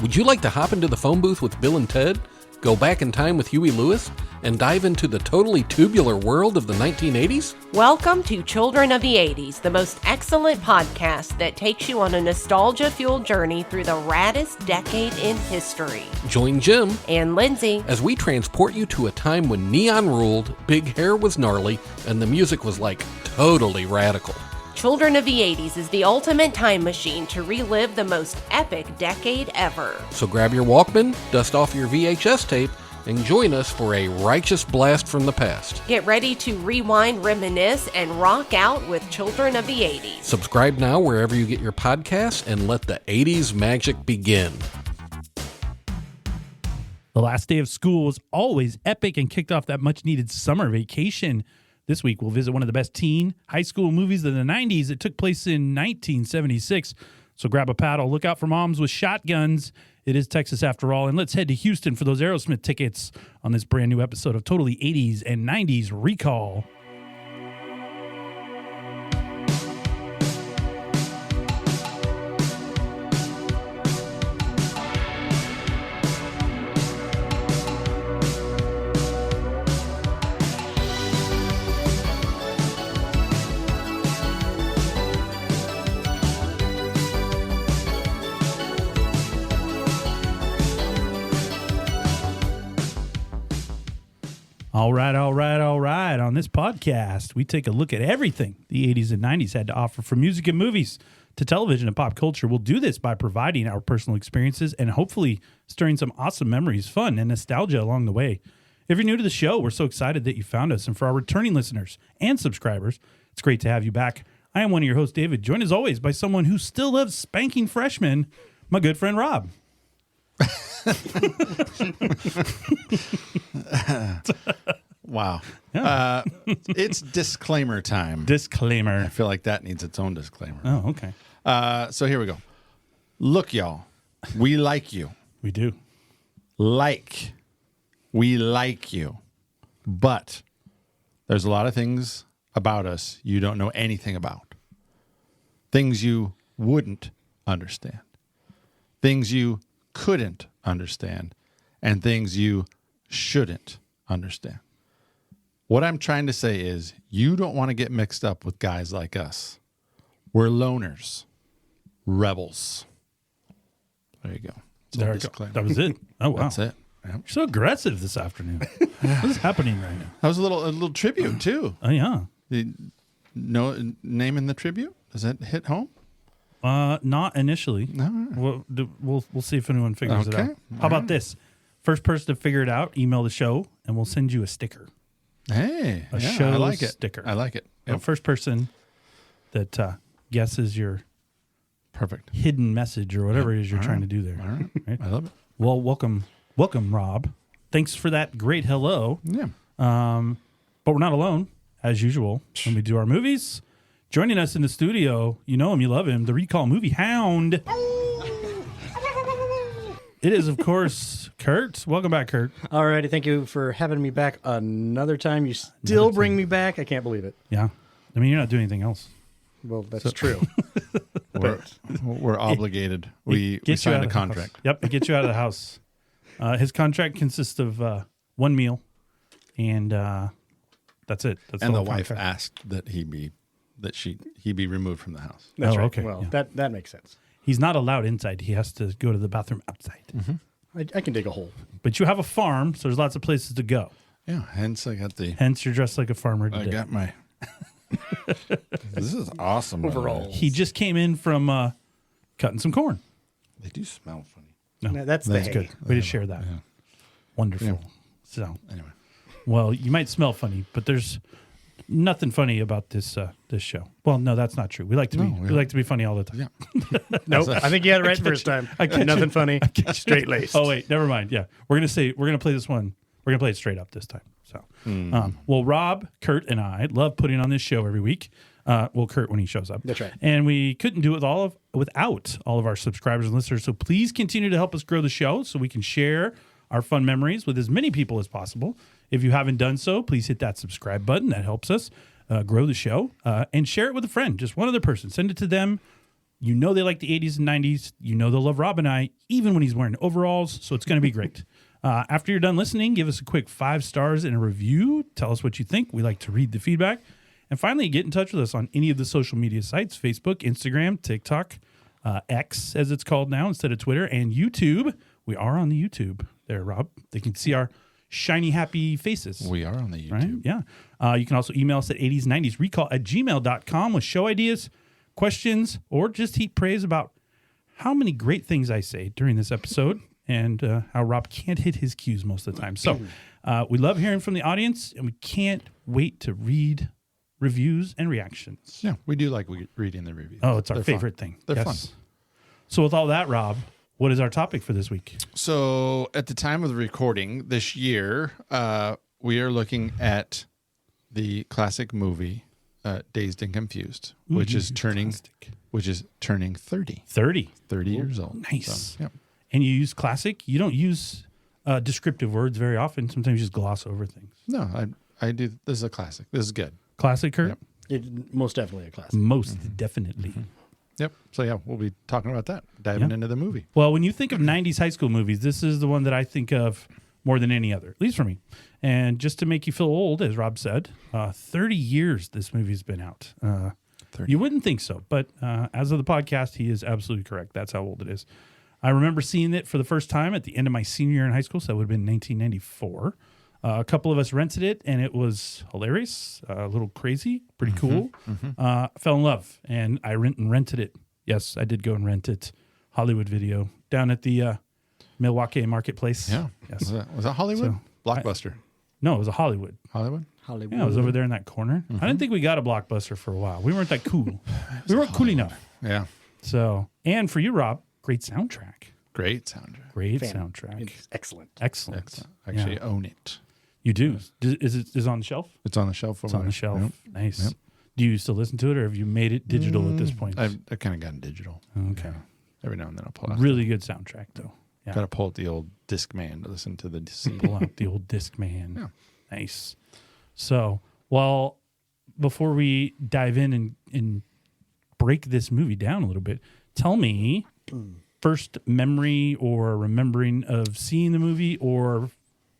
Would you like to hop into the phone booth with Bill and Ted, go back in time with Huey Lewis, and dive into the totally tubular world of the 1980s? Welcome to Children of the 80s, the most excellent podcast that takes you on a nostalgia-fueled journey through the raddest decade in history. Join Jim And Lindsay as we transport you to a time when neon ruled, big hair was gnarly, and the music was like totally radical. Children of the 80s is the ultimate time machine to relive the most epic decade ever. So grab your Walkman, dust off your VHS tape, and join us for a righteous blast from the past. Get ready to rewind, reminisce, and rock out with Children of the 80s. Subscribe now wherever you get your podcasts and let the 80s magic begin. The last day of school was always epic and kicked off that much-needed summer vacation. This week, we'll visit one of the best teen high school movies of the 90s. It took place in 1976. So grab a paddle, look out for moms with shotguns. It is Texas after all. And let's head to Houston for those Aerosmith tickets on this brand new episode of Totally 80s and 90s Recall. All right. On this podcast, we take a look at everything the 80s and 90s had to offer, from music and movies to television and pop culture. We'll do this by providing our personal experiences and hopefully stirring some awesome memories, fun, and nostalgia along the way. If you're new to the show, we're so excited that you found us. And for our returning listeners and subscribers, it's great to have you back. I am one of your hosts, David, joined as always by someone who still loves spanking freshmen, my good friend Rob. Wow. Yeah. It's disclaimer time. Disclaimer. I feel like that needs its own disclaimer. Oh, okay. So here we go. Look, y'all, we like you. We do. We like you. But there's a lot of things about us you don't know anything about. Things you wouldn't understand. Things you couldn't understand. And things you shouldn't understand. What I'm trying to say is you don't want to get mixed up with guys like us. We're loners, rebels. There you go. There you go. That was it. Oh, wow. That's it. Yep. You're so aggressive this afternoon. What is happening right now? That was a little tribute too. Oh, yeah. Name in the tribute? Does that hit home? Not initially. No. We'll see if anyone figures it out. How about this? First person to figure it out, email the show, and we'll send you a sticker. Hey, show I like it. Sticker. I like it. Yep. First person that guesses your perfect hidden message or whatever it is you're trying to do there. All right. I love it. Well, welcome, Rob. Thanks for that great hello. Yeah. But we're not alone, as usual, when we do our movies. Joining us in the studio, you know him, you love him, the Recall Movie Hound. It is, of course, Kurt. Welcome back, Kurt. All righty. Thank you for having me back another time. You still bring me back. I can't believe it. Yeah. I mean, you're not doing anything else. Well, that's true. We're obligated. We signed a contract. Yep. It gets you out of the house. His contract consists of one meal, and that's it. That's and the whole wife contract. asked that he be removed from the house. That's right. Okay. Well, Yeah. that makes sense. He's not allowed inside. He has to go to the bathroom outside. Mm-hmm. I can dig a hole. But you have a farm, so there's lots of places to go. Yeah. Hence, I got the. Hence, you're dressed like a farmer today. I got my. This is awesome. Overalls. He just came in from cutting some corn. They do smell funny. No, that's good. Way to share that. Yeah. Wonderful. Yeah. So, Anyway. well, you might smell funny, but there's nothing funny about this show. Well, no, that's not true. We like to be funny all the time. Yeah. Nope. I think you had it right the first time. Nothing funny. Straight laced. Oh wait, never mind. Yeah, we're gonna play this one. We're gonna play it straight up this time. So, well, Rob, Kurt, and I love putting on this show every week. Well, Kurt when he shows up. That's right. And we couldn't do it without all of our subscribers and listeners. So please continue to help us grow the show so we can share our fun memories with as many people as possible. If you haven't done so, please hit that subscribe button. That helps us grow the show. And share it with a friend, just one other person. Send it to them. You know they like the 80s and 90s. You know they'll love Rob and I, even when he's wearing overalls. So it's going to be great. After you're done listening, give us a quick 5 stars and a review. Tell us what you think. We like to read the feedback. And finally, get in touch with us on any of the social media sites, Facebook, Instagram, TikTok, X, as it's called now, instead of Twitter, and YouTube. We are on the YouTube there, Rob. They can see our shiny, happy faces. We are on the YouTube. Right? Yeah. You can also email us at 80s90recall@gmail.com with show ideas, questions, or just heap praise about how many great things I say during this episode and how Rob can't hit his cues most of the time. So we love hearing from the audience, and we can't wait to read reviews and reactions. Yeah, we do like reading the reviews. Oh, it's our They're favorite fun. thing. They're Yes. fun. So with all that, Rob, what is our topic for this week? So at the time of the recording this year, we are looking at the classic movie Dazed and Confused, which is turning 30. 30. 30 years old. Nice. So, yeah. And you use classic. You don't use descriptive words very often. Sometimes you just gloss over things. No, I do. This is a classic. This is good. Classic, Kurt? Yep. It most definitely a classic. Most definitely. Yep. So yeah, we'll be talking about that, diving into the movie. Well, when you think of 90s high school movies, this is the one that I think of more than any other, at least for me. And just to make you feel old, as Rob said, 30 years this movie's been out. 30. You wouldn't think so, but as of the podcast, he is absolutely correct. That's how old it is. I remember seeing it for the first time at the end of my senior year in high school, so that would have been 1994. A couple of us rented it, and it was hilarious, a little crazy, pretty cool. Fell in love, and I rented it. Yes, I did go and rent it. Hollywood Video down at the Milwaukee Marketplace. Yeah. Yes. Was that Hollywood? So, Blockbuster. No, it was a Hollywood. Hollywood? Hollywood. Yeah, it was over there in that corner. I didn't think we got a Blockbuster for a while. We weren't that cool. We weren't cool enough. Yeah. So, and for you, Rob, great soundtrack. Great soundtrack. Great Fan. soundtrack. It's excellent. Excellent. Excellent. Actually own it. You do. Is it on the shelf? It's on the shelf over It's on there. the shelf. Yep. Nice. Yep. Do you still listen to it, or have you made it digital at this point? I've kind of gotten digital. Okay. Every now and then I'll pull out. Really good soundtrack, though. Yeah. Got to pull out the old Discman to listen to the CD. Pull out the old Discman. Yeah. Nice. So, well, before we dive in and break this movie down a little bit, tell me first memory or remembering of seeing the movie, or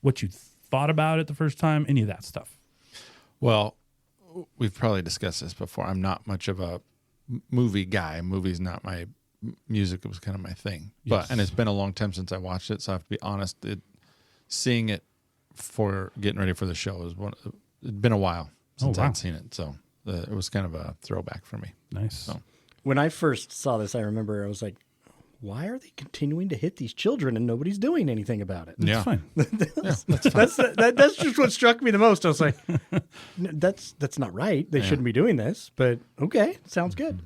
what you thought about it the first time, any of that stuff. Well, we've probably discussed this before. I'm not much of a movie guy. Movie's not my music. It was kind of my thing. Yes. And it's been a long time since I watched it, so I have to be honest. Seeing it for getting ready for the show it'd been a while since wow. I'd seen it, so it was kind of a throwback for me. Nice. So. When I first saw this, I remember I was like, why are they continuing to hit these children and nobody's doing anything about it? It's fine. That's just what struck me the most. I was like, that's not right. They shouldn't be doing this, but okay, sounds good.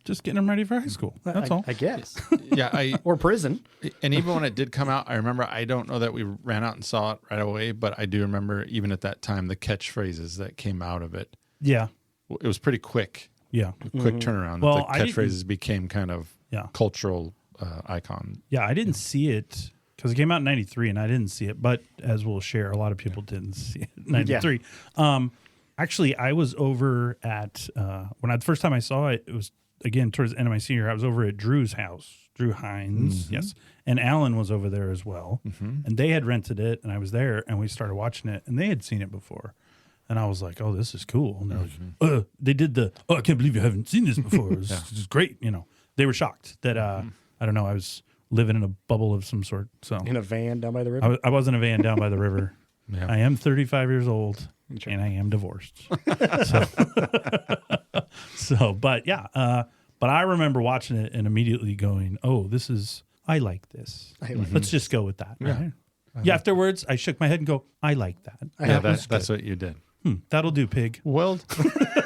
Just getting them ready for high school. That's all. I guess. Yeah, Or prison. and even when it did come out, I remember, I don't know that we ran out and saw it right away, but I do remember even at that time the catchphrases that came out of it. Yeah. It was pretty quick. Yeah. Quick turnaround. Well, the I didn't- catchphrases became kind of Yeah. cultural icon. Yeah, I didn't see it because it came out in 93 and I didn't see it. But as we'll share, a lot of people didn't see it in 93. Actually, I was over at, the first time I saw it, it was, again, towards the end of my senior year, I was over at Drew's house, Drew Hines, yes. And Alan was over there as well. And they had rented it and I was there and we started watching it and they had seen it before. And I was like, oh, this is cool. And they're like, they did I can't believe you haven't seen this before. It's just great. You know, they were shocked that, I don't know, I was living in a bubble of some sort. So In a van down by the river. I was in a van down by the river. Yeah. I am 35 years old and I am divorced. But yeah, but I remember watching it and immediately going, oh, I like this. Let's just go with that. Right? Yeah. Afterwards, I shook my head and go, I like that. Yeah, that's what you did. That'll do, pig. Well,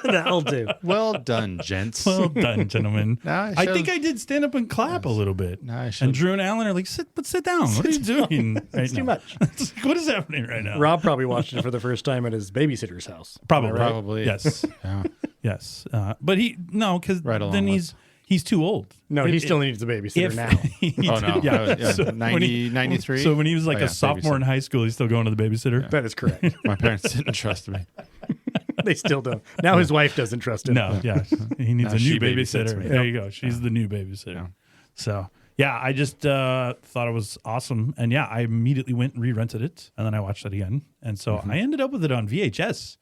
That'll do. well done, gents. Well done, gentlemen. Now I think I did stand up and clap a little bit. Now I And should- Drew and Alan are like, sit down. What are you doing right It's too now? much. It's like, what is happening right now? Rob probably watched it for the first time at his babysitter's house. Probably. Probably. Yes. Yeah. Yes. But because Right along then with- he's too old. No, he still needs a babysitter now. Oh, no. Yeah. So 93. So when he was like Oh, yeah, a sophomore babysitter. in high school, he's still going to the babysitter. That is correct. My parents didn't trust me. They still don't. Now his wife doesn't trust him. No, yeah. He needs Now a she new babysits babysitter. me. There you go. She's the new babysitter. So, yeah, I just thought it was awesome. And yeah, I immediately went and re-rented it. And then I watched it again. And so I ended up with it on VHS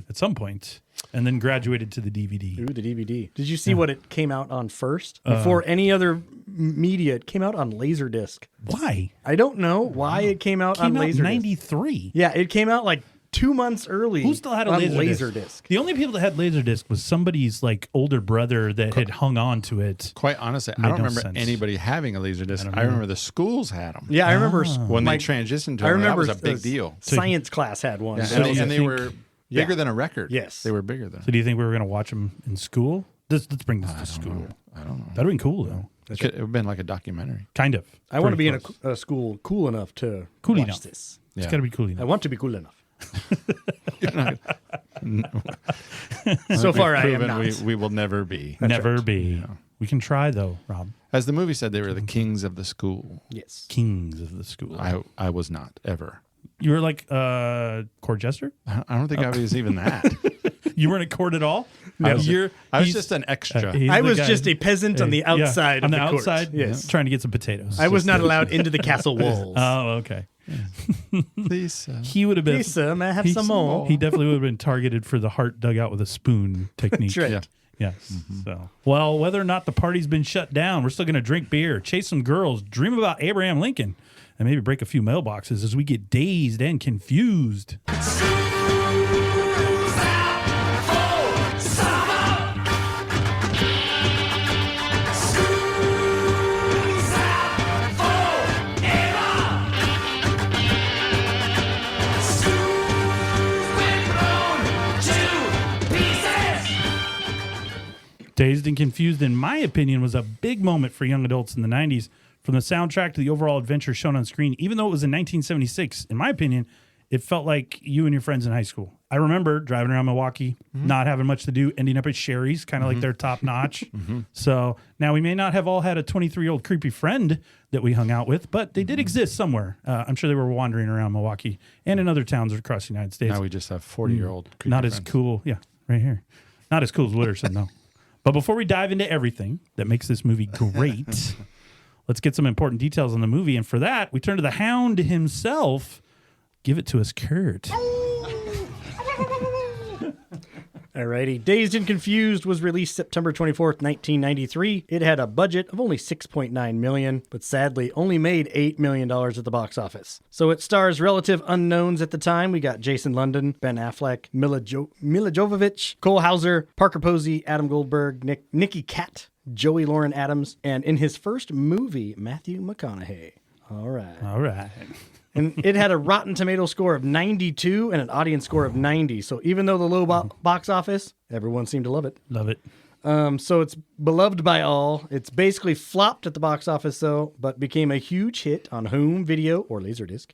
at some point and then graduated to the DVD. Ooh, the DVD. Did you see what it came out on first? Before any other media, it came out on Laserdisc. Why? I don't know why it came out on Came out in Laserdisc. 93. Yeah, it came out like 2 months early. Who still had a on Laserdisc? The only people that had Laserdisc was somebody's like older brother that had hung on to it. Quite honestly, I Made don't no remember sense. anybody having a Laserdisc. I remember the schools had them. Yeah, I remember When my- they transitioned to I them, remember that was a big deal. Science class had one. Yeah, So and, that was- and they were bigger than a record. Yes. They were bigger than. So do you think we were going to watch them in school? Let's bring this to school. I don't know. That'd have been cool, though. It could have been like a documentary. Kind of. I want to be Pretty in close. a school cool enough to Cool watch enough. this. It's Yeah. got to be cool I enough. want to be cool enough. So far, I am Proven not. we will never be. Never be. We can try, though, Rob. As the movie said, they were the kings of the school. Yes. Kings of the school. I was not ever. You were like court jester? I don't think I was even that. You weren't at court at all? I was He's- just an extra. he's I the was guy- just a peasant on the Yeah, outside on of the the court. outside, Yes. trying to get some potatoes. I was not allowed into the castle walls. Oh, okay. Lisa. He would have been. Lisa, may I have he- some more? He definitely would have been targeted for the heart dug out with a spoon technique. That's right. Yeah. Yes. So, well, whether or not the party's been shut down, we're still going to drink beer, chase some girls, dream about Abraham Lincoln, and maybe break a few mailboxes as we get dazed and confused. Dazed and Confused, in my opinion, was a big moment for young adults in the 90s. From the soundtrack to the overall adventure shown on screen, even though it was in 1976, in my opinion, it felt like you and your friends in high school. I remember driving around Milwaukee, not having much to do, ending up at Sherry's, kind of like their top notch. So now we may not have all had a 23-year-old creepy friend that we hung out with, but they did exist somewhere. I'm sure they were wandering around Milwaukee and in other towns across the United States. Now we just have 40-year-old. Not as cool. Yeah, right here. Not as cool as Witterson, though. But before we dive into everything that makes this movie great, let's get some important details on the movie. And for that, we turn to the Hound himself. Give it to us, Kurt. Alrighty. Dazed and Confused was released September 24th, 1993. It had a budget of only $6.9 million, but sadly only made $8 million at the box office. So it stars relative unknowns at the time. We got Jason London, Ben Affleck, Mila Jovovich, Cole Hauser, Parker Posey, Adam Goldberg, Nikki Katt, Joey Lauren Adams, and in his first movie, Matthew McConaughey. All right. All right. And it had a Rotten Tomato score of 92 and an audience score of 90. So even though the low box office, everyone seemed to love it. Love it. So it's beloved by all. It's basically flopped at the box office, though, but became a huge hit on home video or Laserdisc,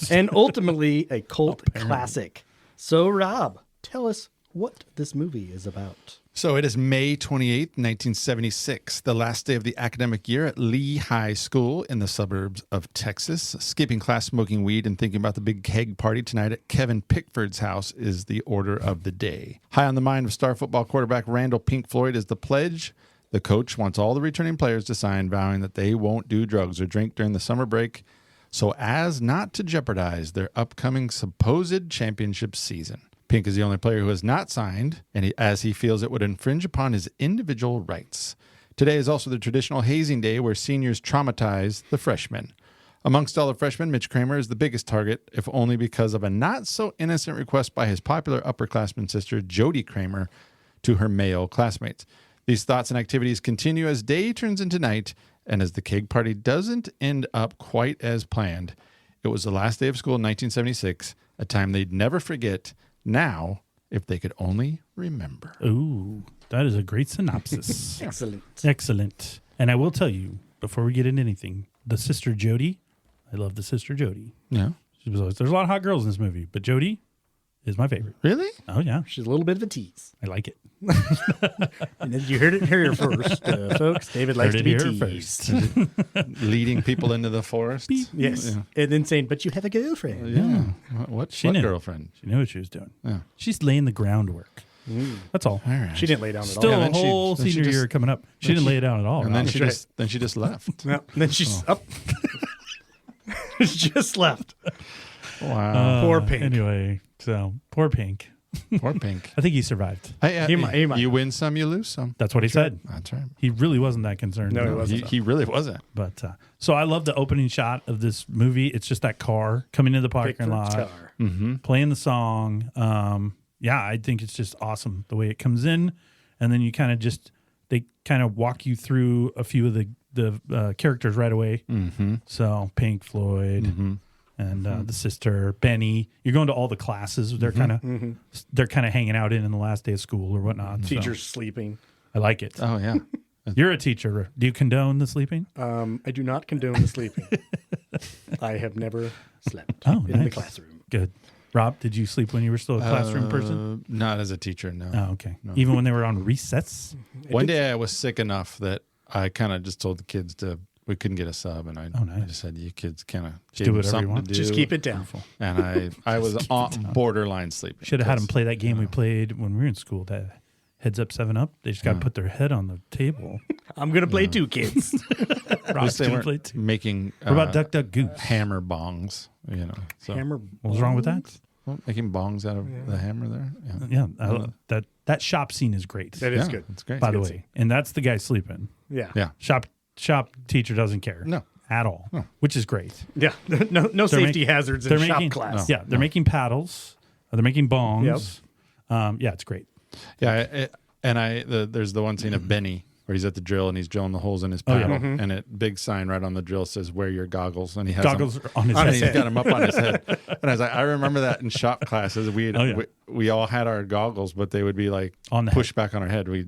and ultimately a cult classic. So, Rob, tell us what this movie is about. So it is May 28th, 1976, the last day of the academic year at Lee High School in the suburbs of Texas. Skipping class, smoking weed, and thinking about the big keg party tonight at Kevin Pickford's house is the order of the day. High on the mind of star football quarterback Randall Pink Floyd is the pledge. The coach wants all the returning players to sign, vowing that they won't do drugs or drink during the summer break so as not to jeopardize their upcoming supposed championship season. Pink is the only player who has not signed, and as he feels it would infringe upon his individual rights. Today is also the traditional hazing day where seniors traumatize the freshmen. Amongst all the freshmen, Mitch Kramer is the biggest target, if only because of a not-so-innocent request by his popular upperclassman sister, Jody Kramer, to her male classmates. These thoughts and activities continue as day turns into night, and as the keg party doesn't end up quite as planned. It was the last day of school in 1976, a time they'd never forget. Now, if they could only remember. Ooh, that is a great synopsis. Excellent. Excellent. And I will tell you, before we get into anything, the sister Jody, I love the sister Jody. Yeah. She was always, there's a lot of hot girls in this movie, but Jody is my favorite. Really? Oh yeah, She's a little bit of a tease. I like it. And then you heard it here first, folks. David likes Heard to it be here teased. Leading people into the forest? Yes. Yeah. And then saying, but you have a girlfriend. Yeah. What She knew. girlfriend? She knew what she was doing. Yeah. She's laying the groundwork. That's all. All right. She didn't lay down at Still all. a then she- whole then she senior just- year coming up. She didn't lay it down at all. And then Rob. she just left. No, then she's up. She just left. Wow. Poor Pink. Anyway, so poor Pink. Poor Pink. I think he survived. He might. You win some, you lose some. That's what he said. That's right. He really wasn't that concerned. No, he wasn't. He really wasn't. But so I love the opening shot of this movie. It's just that car coming into the parking Pickford's lot, car. playing the song. Yeah, I think it's just awesome the way it comes in, and then you kind of they kind of walk you through a few of the characters right away. Mm-hmm. So Pink Floyd. And the sister Benny, you're going to all the classes. They're kind of hanging out in the last day of school or whatnot. so Teacher's sleeping. I like it. Oh, yeah. You're a teacher. Do you condone the sleeping? I do not condone the sleeping. I have never slept in the nice. classroom. Good. Rob, did you sleep when you were still a classroom person? Not as a teacher, no. Oh, okay. Even when they were on recess? One day I was sick enough that I kind of just told the kids we couldn't get a sub, and I just said, you kids kind of do whatever you want. to do. Just keep it down. And I was on borderline sleeping. Should have had them play that game we played when we were in school, that Heads Up 7-Up. They just got to put their head on the table. I'm going to play too, kids. Rob's They going to weren't play too. making What about Duck Duck Goose? hammer bongs, So Hammer. What was wrong with that? Well, making bongs out of the hammer there. Yeah, Yeah, that shop scene is great, That is good. It's great. by the good way. scene. And that's the guy sleeping. Yeah. Yeah. Shop teacher doesn't care. No. At all, which is great. Yeah. No safety hazards in shop class. Yeah, they're making paddles. They're making bongs. Yeah, it's great. Yeah, there's the one scene of Benny where he's at the drill and he's drilling the holes in his paddle, and a big sign right on the drill says "Wear your goggles," and he has Goggles them, on his and head. he's got them up on his head. And I was like, I remember that in shop classes. We all had our goggles, but they would be like On the pushed back on our head. We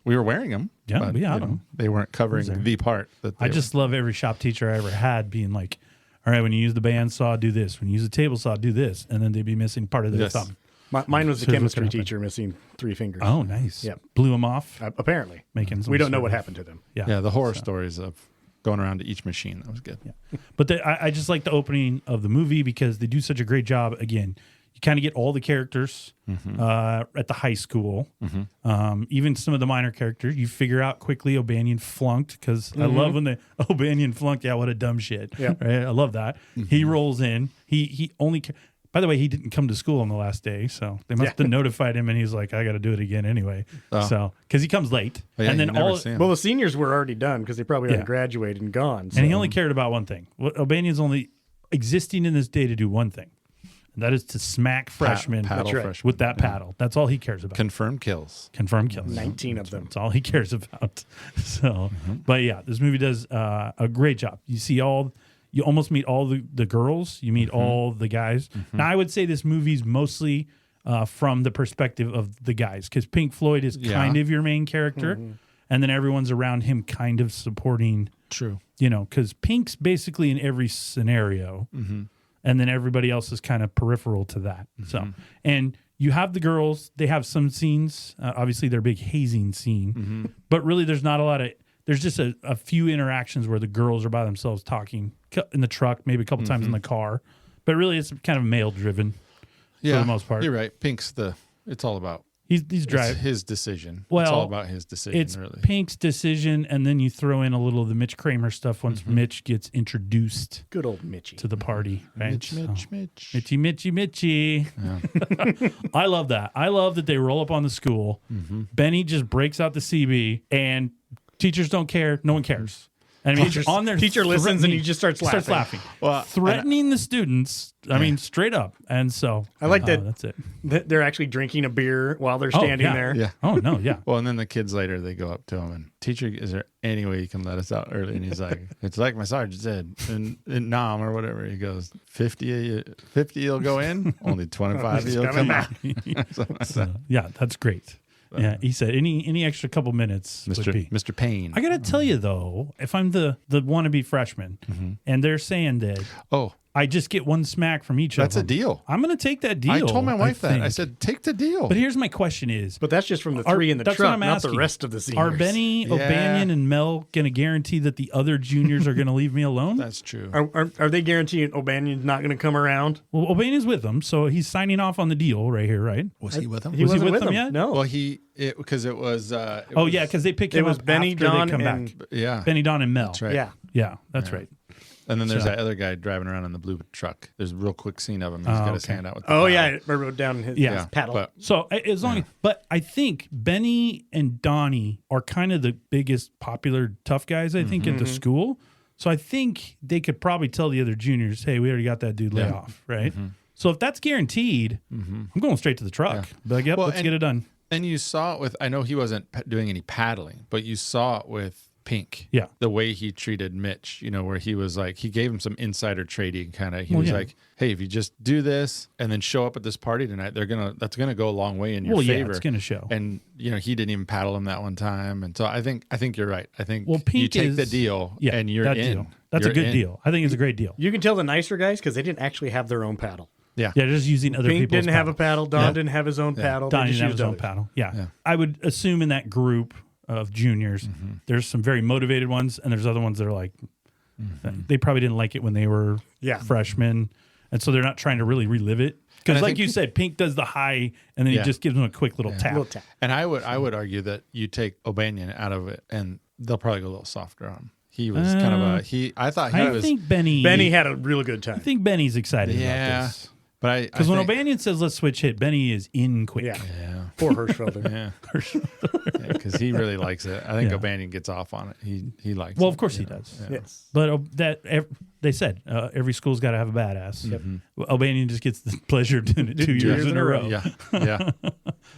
were wearing them. Yeah, but, we had them. They weren't covering the part that I just love every shop teacher I ever had being like, all right, when you use the bandsaw, do this. When you use the table saw, do this. And then they'd be missing part of their Yes. thumb. Mine was the So what's chemistry gonna happen? teacher missing 3 fingers. Oh, nice. Yep. Blew them off. Apparently. Making some We don't know sort what of- happened to them. Yeah. the horror stories of going around to each machine. That was good. Yeah. But I just like the opening of the movie because they do such a great job. Again, you kind of get all the characters at the high school. Even some of the minor characters. You figure out quickly O'Banion flunked because I love when the O'Banion flunked. Yeah, what a dumb shit. Yeah. Right? I love that. He rolls in. He only... By the way, he didn't come to school on the last day, so they must have notified him, and he's like, "I got to do it again anyway." So, because he comes late, Yeah, and you then never see him. Well, the seniors were already done because they probably already Yeah. graduated and gone. So. and he only cared about one thing. O'Banion's only existing in this day to do one thing, and that is to smack freshmen paddle right. freshmen. with that paddle. That's all he cares about. Confirmed kills. Confirmed kills. 19 of them. That's all he cares about. So, but yeah, this movie does a great job. You almost meet all the girls. You meet all the guys. Now, I would say this movie's mostly from the perspective of the guys because Pink Floyd is kind of your main character, and then everyone's around him kind of supporting. True. Because Pink's basically in every scenario, and then everybody else is kind of peripheral to that. So, and you have the girls. They have some scenes. Obviously, their big hazing scene, but really, there's not a lot of. There's just a few interactions where the girls are by themselves talking in the truck, maybe a couple times in the car, but really it's kind of male driven for the most part. You're right. Pink's it's all about He's it's driving. his decision. Well, it's all about his decision, It's really. Pink's decision, and then you throw in a little of the Mitch Kramer stuff once Mitch gets introduced Good old Mitchie. to the party. Right? Mitch. Mitchy. I love that. I love that they roll up on the school. Benny just breaks out the CB, and teachers don't care. No one cares. I mean, on their Teacher listens and he just starts laughing. Well, threatening the students. I mean, straight up. And so I like that. That's it. They're actually drinking a beer while they're standing there. Yeah. Oh no, yeah. Well, and then the kids later, they go up to him and, "Teacher, is there any way you can let us out early?" And he's like, "It's like my sergeant said, in Nam or whatever." He goes, 50 you'll go in, only 25 He's you'll coming come out. back. So, yeah, that's great. Yeah, he said any extra couple minutes would be. Mr. Payne. I gotta tell you though, if I'm the wannabe freshman, and they're saying that Oh, I just get one smack from each That's of a them. deal. I'm going to take that deal. I told my wife that. I think. said, take the deal. But here's my question is, But that's just from the three in the that's what truck, I'm not the asking. rest of the seniors. are Benny, O'Banion, and Mel going to guarantee that the other juniors are going to leave me alone? That's true. Are they guaranteeing O'Banion's not going to come around? Well, O'Banion's with them, so he's signing off on the deal right here, right? Was he with him? Was he wasn't with them yet? No. Well, because it was. Yeah, because they pick It him was up Benny, after Don, they come and- back. Yeah. Benny, Don, and Mel. That's right. Yeah. That's right. And then there's So- that other guy driving around in the blue truck. There's a real quick scene of him. He's got his okay. hand out with the Oh, plow. yeah. I wrote down his Yeah. paddle. But So as long, but I think Benny and Donnie are kind of the biggest popular tough guys. I think at the school. So I think they could probably tell the other juniors, "Hey, we already got that dude laid off, right?" So if that's guaranteed, I'm going straight to the truck. Be like, "Yep, Well, let's and- get it done." And you saw it with, I know he wasn't doing any paddling, but you saw it with Pink. Yeah. The way he treated Mitch, where he was like, he gave him some insider trading kind of. He Well, was yeah. like, hey, if you just do this and then show up at this party tonight, that's going to go a long way in your Well, yeah, favor. it's going to show. And, he didn't even paddle him that one time. And so I think you're right. I think Well, Pink you take the is- deal Yeah, and you're that in. deal. That's You're a good in. deal. I think it's a great deal. You can tell the nicer guys because they didn't actually have their own paddle. Yeah. Yeah, just using other Pink people's didn't have a paddles. paddle. Don didn't have his own paddle. Donnie They just didn't have his used own others. paddle. Yeah. Yeah. I would assume in that group of juniors, there's some very motivated ones, and there's other ones that are like, they probably didn't like it when they were freshmen, and so they're not trying to really relive it. Because, And I like think- you said, Pink does the high, and then he Yeah. just gives them a quick little tap. Little tap. And I would argue that you take O'Banion out of it, and they'll probably go a little softer on him. He was kind of I thought he I was. think Benny. Benny had a real good I time. think Benny's excited Yeah. about this. But Because when think- O'Banion says let's switch hit, Benny is in quick. Yeah. Yeah. Poor Hirschfelder. Yeah. Because he really likes it. I think Yeah. O'Banion gets off on it. He likes it. Well, of course he does. Yes. But they said every school's got to have a badass. Well, O'Banion just gets the pleasure of doing it 2 years in a row. Yeah. Yeah.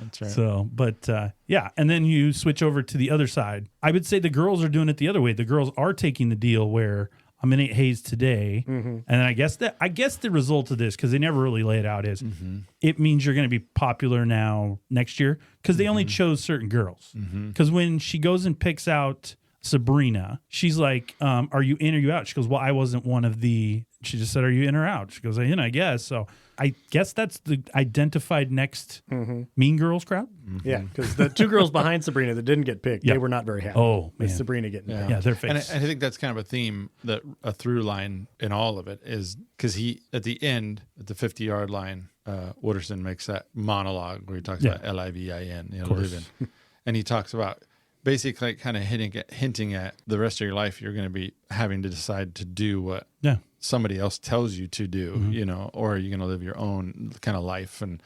That's right. So, but and then you switch over to the other side. I would say the girls are doing it the other way. The girls are taking the deal where I'm in 8 Haze today, and I guess the result of this, because they never really lay it out, is it means you're going to be popular now next year because they only chose certain girls. Because when she goes and picks out Sabrina, she's like, "Are you in or you out?" She goes, "Well, I wasn't one of the." She just said, "Are you in or out?" She goes, "In, I guess." So I guess that's the identified next Mean Girls crowd. Yeah, because the two girls behind Sabrina that didn't get picked, Yeah. they were not very happy. Oh, with man. Sabrina getting picked. Yeah, their And face. I think that's kind of a theme, that a through line in all of it is because he, at the end, at the 50-yard line, Wooderson makes that monologue where he talks about LIVIN, live in. And he talks about basically kind of hinting at the rest of your life, you're going to be having to decide to do what Yeah. somebody else tells you to do, or you're going to live your own kind of life. And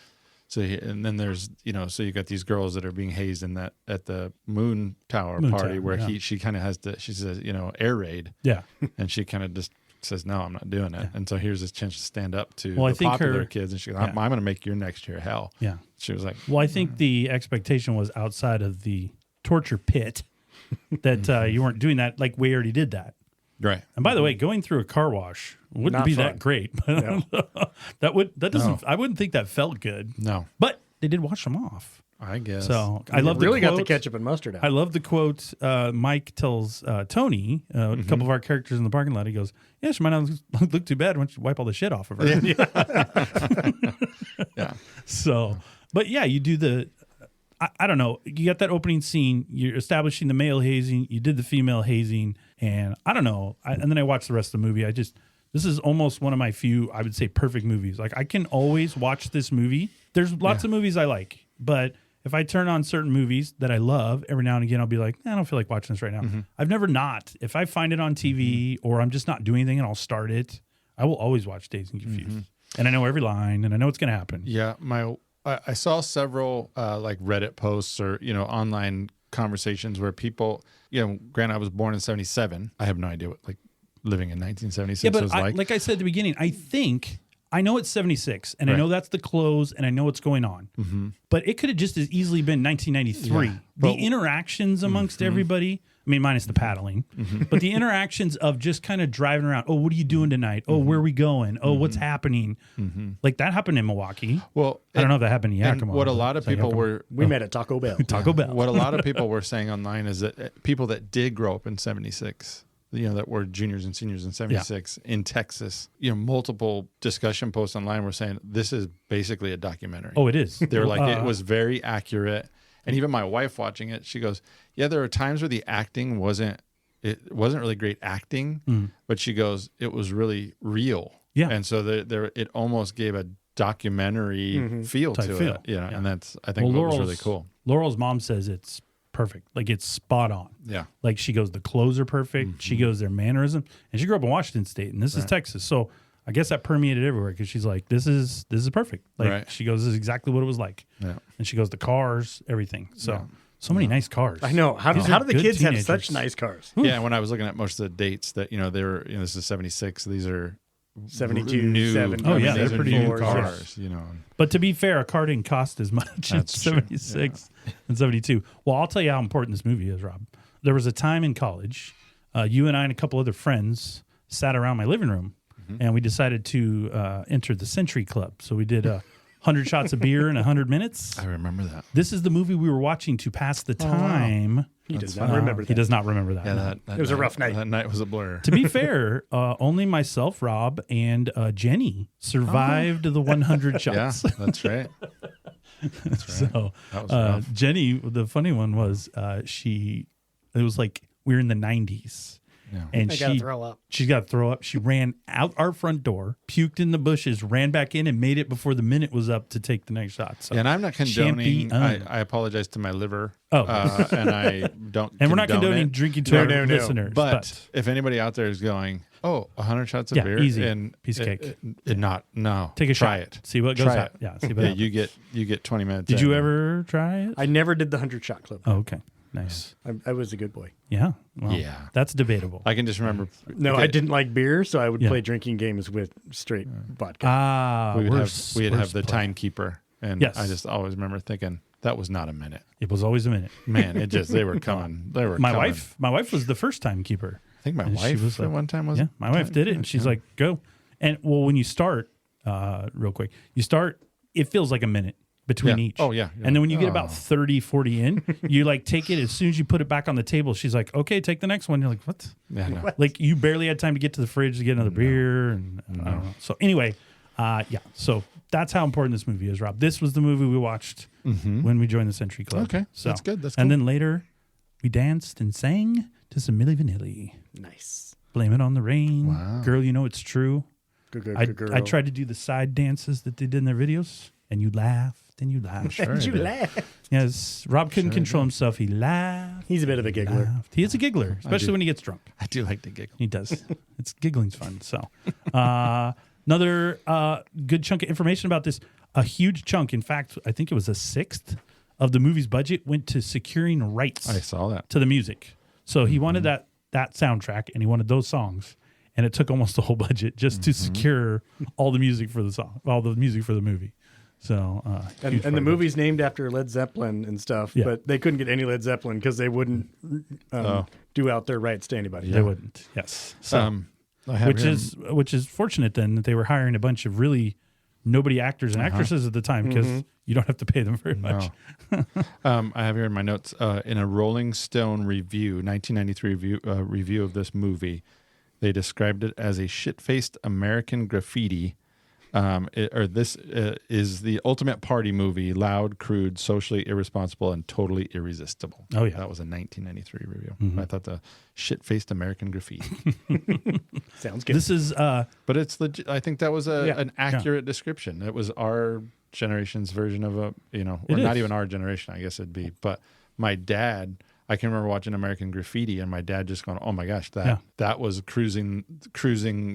so, and then there's, so you got these girls that are being hazed in that at the Moon Tower party Tower, where yeah. she kind of has to, she says, air raid. Yeah. And she kind of just says, no, I'm not doing it. And so here's this chance to stand up to Well, I the think popular her- kids. And she goes, I'm going to make your next year hell. Yeah. She was like, Well, I think the expectation was outside of the torture pit that you weren't doing that. Like we already did that. right. And by the way, going through a car wash wouldn't Not be fun. that great. I wouldn't think that felt good. No, But they did wash them off. I guess. So I love really the got the quote. ketchup and mustard out. I love the quote Mike tells Tony, a couple of our characters in the parking lot. He goes, "Yeah, she might not look too bad once you wipe all the shit off of her." Yeah. So, but yeah, you do the. I don't know. You got that opening scene. You're establishing the male hazing. You did the female hazing, and I don't know. And then I watched the rest of the movie. This is almost one of my few, I would say, perfect movies. Like I can always watch this movie. There's lots of movies I like, but if I turn on certain movies that I love, every now and again I'll be like, I don't feel like watching this right now. I've never not. If I find it on TV or I'm just not doing anything and I'll start it, I will always watch Dazed and Confused. And I know every line and I know what's going to happen. Yeah, I saw several like Reddit posts or online conversations where people, granted I was born in 77. I have no idea what like living in 1976 Yeah, but was like. like I said at the beginning, I know it's 76 and I know that's the close and I know what's going on. But it could have just as easily been 1993. Yeah, the interactions amongst everybody, I mean, minus the paddling, but the interactions of just kind of driving around. Oh, what are you doing tonight? Oh, where are we going? Oh, what's happening? Like that happened in Milwaukee. Well, I don't know if that happened in and Yakima. what a lot of people were We met at Taco Bell. Taco Bell. what a lot of people were saying online is that people that did grow up in 76, that were juniors and seniors in 76 in Texas, multiple discussion posts online were saying this is basically a documentary. Oh, it is. They're like, it was very accurate. And even my wife watching it, she goes, yeah, there are times where the acting wasn't really great acting, but she goes, it was really real. Yeah. And so it almost gave a documentary feel Type to feel. it. Yeah. Yeah. And that's, I think, what was really cool. Laurel's mom says it's perfect. Like, it's spot on. Yeah. Like, she goes, the clothes are perfect. She goes, their mannerism. And she grew up in Washington State, and this is Texas. So I guess that permeated everywhere because she's like, this is perfect. Like, she goes, this is exactly what it was like. Yeah. And she goes, the cars, everything. So many nice cars. I know. How do the kids have such nice cars? Yeah. When I was looking at most of the dates that, they were, this is 76. These are 72, new. 70. Oh, yeah, these they're are pretty new new cars, But to be fair, a car didn't cost as much in That's true. 76 and 72. Well, I'll tell you how important this movie is, Rob. There was a time in college, you and I and a couple other friends sat around my living room, and we decided to enter the Century Club. So we did 100 shots of beer in 100 minutes. I remember that. This is the movie we were watching to pass the time. He does not remember that. He does not remember that. Yeah, no. that It was a night- rough night. That night was a blur. To be fair, only myself, Rob, and Jenny survived the 100 shots. Yeah, that's right. That's right. So That was rough. Jenny, the funny one was it was like we were in the 90s. Yeah. And I gotta throw up. She's got to throw up. She ran out our front door, puked in the bushes, ran back in, and made it before the minute was up to take the next shot. So And I'm not condoning. Champion. I apologize to my liver. Oh. And I don't. And we're not condone condoning it. drinking to our No. listeners. But if anybody out there is going, 100 shots of Yeah, beer, easy. and Piece of cake. No, take a try shot. it. See what goes Try out. it. Yeah, see what Yeah, happens. you get 20 minutes. Did in. you ever try it? I never did the 100 shot club. Oh, okay. Nice. I was a good boy. Yeah. Well, Yeah. that's debatable. I can just remember. No, I didn't like beer, so I would Yeah. play drinking games with straight vodka. We'd worse. have the play. timekeeper, and Yes. I just always remember thinking that was not a minute. It was always a minute. Man, they were coming. They were My coming. wife was the first timekeeper. I think my And she wife was at like- one time was. Yeah, my wife did it, and she's like, "Go." And well, when you start, real quick, it feels like a minute between Yeah. each. Oh, yeah. And then when you get about 30, 40 in, you like take it as soon as you put it back on the table. She's like, "Okay, take the next one." You're like, "What?" Yeah, no. Like you barely had time to get to the fridge to get another beer, and I don't know. So anyway, yeah. So that's how important this movie is, Rob. This was the movie we watched when we joined the Century Club. Okay, so that's good. That's And cool. then later, we danced and sang to some Milli Vanilli. Nice. Blame it on the rain. Wow. Girl, you know it's true. Good girl. I tried to do the side dances that they did in their videos, and you laughed and you laughed. Sure Did you I did. laugh? Yes, Rob couldn't Sure control himself. He laughed. He's a bit of a giggler. Laughed. He is a giggler, especially do. when he gets drunk. I do like to giggle. He does. It's giggling's fun. So, another good chunk of information about this. A huge chunk, in fact, I think it was a sixth of the movie's budget went to securing rights I saw that. to the music. So he wanted that soundtrack, and he wanted those songs, and it took almost the whole budget just to secure all the music for the song, all the music for the movie. So, And, huge and part the of movie's named after Led Zeppelin and stuff, Yeah. but they couldn't get any Led Zeppelin because they wouldn't do out their rights to anybody. it. They wouldn't. Yes. So, I have here- which is fortunate then that they were hiring a bunch of really nobody actors and actresses at the time because you don't have to pay them very much. I have here in my notes in a Rolling Stone review, 1993 review of this movie, they described it as a shit-faced American graffiti. This is the ultimate party movie, loud, crude, socially irresponsible, and totally irresistible. Oh, yeah. That was a 1993 review. I thought the shit-faced American graffiti. Sounds good. This is But it's legit. I think that was Yeah. an accurate description. It was our generation's version of or It not is. even our generation, I guess it'd be. But my dad, I can remember watching American Graffiti, and my dad just going, "Oh my gosh, that was cruising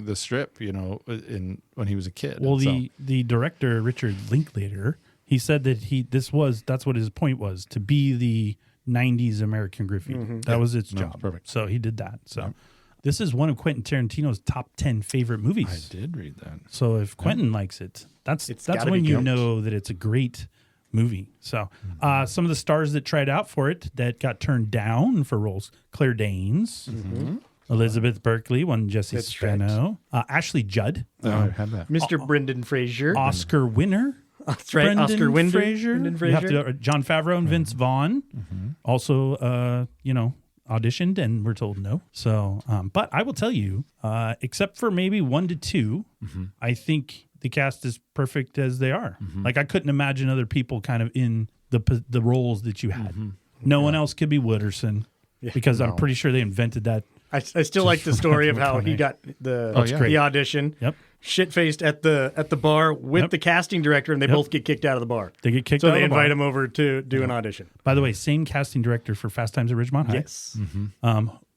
the strip," when he was a kid. well, And the director Richard Linklater, he said that that's what his point was, to be the 90s American graffiti. That was its No, job. perfect. So he did that. So this is one of Quentin Tarantino's top 10 favorite movies. I did read that. So if Quentin likes it, that's gotta when be you good. know that it's a great movie. So some of the stars that tried out for it that got turned down for roles: Claire Danes, Elizabeth Berkley, one Jesse That's right. Spano, Ashley Judd, Oh, I had that. Mr. Brendan Fraser. Oscar winner. That's right. Brendan Oscar Winder. Fraser. Brendan You have Fraser. to, John Favreau and Vince Vaughn. Also, auditioned and were told no. So, but I will tell you, except for maybe 1 to 2, I think the cast is perfect as they are. Like I couldn't imagine other people kind of in the roles that you had. No one else could be Wooderson because I'm pretty sure they invented that. I still like the story of how he got the audition. Yep. Shit-faced at the bar with the casting director, and they both get kicked out of the bar. They get kicked so out they of the invite bar. him over to do an audition. By the way, same casting director for Fast Times at Ridgemont High. Yes.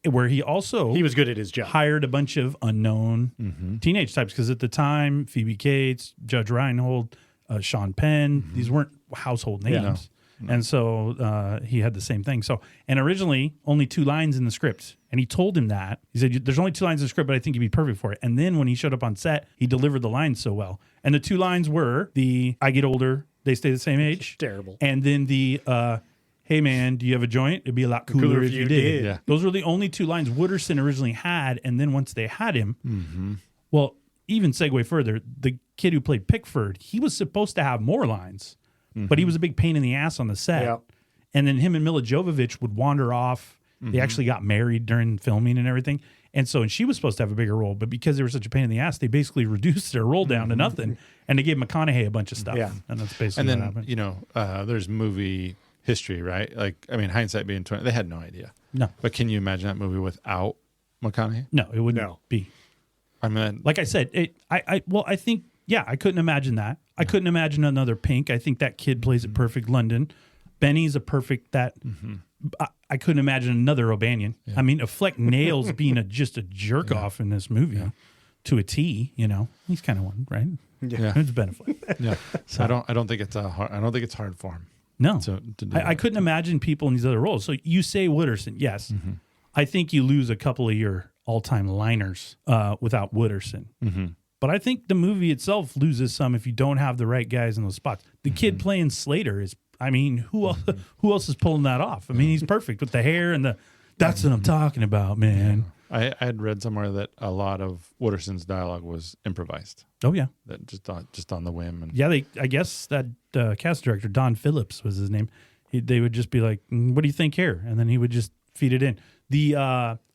Where he also He was good at his job. hired a bunch of unknown teenage types because at the time, Phoebe Cates, Judge Reinhold, Sean Penn, these weren't household names. And so he had the same thing. So, and originally only 2 lines in the script. And he told him that. He said, there's only 2 lines in the script, but I think you'd be perfect for it. And then when he showed up on set, he delivered the lines so well. And the 2 lines were I get older, they stay the same age. Terrible. And then hey man, do you have a joint? It'd be a lot cooler if you did. Yeah. Those were the only 2 lines Wooderson originally had. And then once they had him, well, even segue further, the kid who played Pickford, he was supposed to have more lines. But he was a big pain in the ass on the set. Yep. And then him and Mila Jovovich would wander off. They actually got married during filming and everything. And she was supposed to have a bigger role. But because they were such a pain in the ass, they basically reduced their role down to nothing. And they gave McConaughey a bunch of stuff. Yeah. And that's basically what happened. You know, there's movie history, right? Like, I mean, hindsight being 20, they had no idea. No. But can you imagine that movie without McConaughey? No, it wouldn't be. I mean, Like I said, I think, I couldn't imagine that. I couldn't imagine another Pink. I think that kid plays it perfect. London. Benny's a perfect that. I couldn't imagine another O'Banion. Yeah. I mean, Fleck nails being just a jerk off in this movie to a T. You know, he's kind of one, right? Yeah, it's Ben Affleck. Yeah, so I don't think it's hard. I don't think it's hard for him. No, to do I couldn't imagine people in these other roles. So you say Wooderson, yes. I think you lose a couple of your all-time liners without Wooderson. But I think the movie itself loses some if you don't have the right guys in those spots. The kid playing Slater is, I mean, who else is pulling that off? I mean, he's perfect with the hair and that's what I'm talking about, man. I had read somewhere that a lot of Wooderson's dialogue was improvised. Oh, yeah. That just on the whim. And I guess that cast director, Don Phillips was his name. They would just be like, what do you think here? And then he would just feed it in.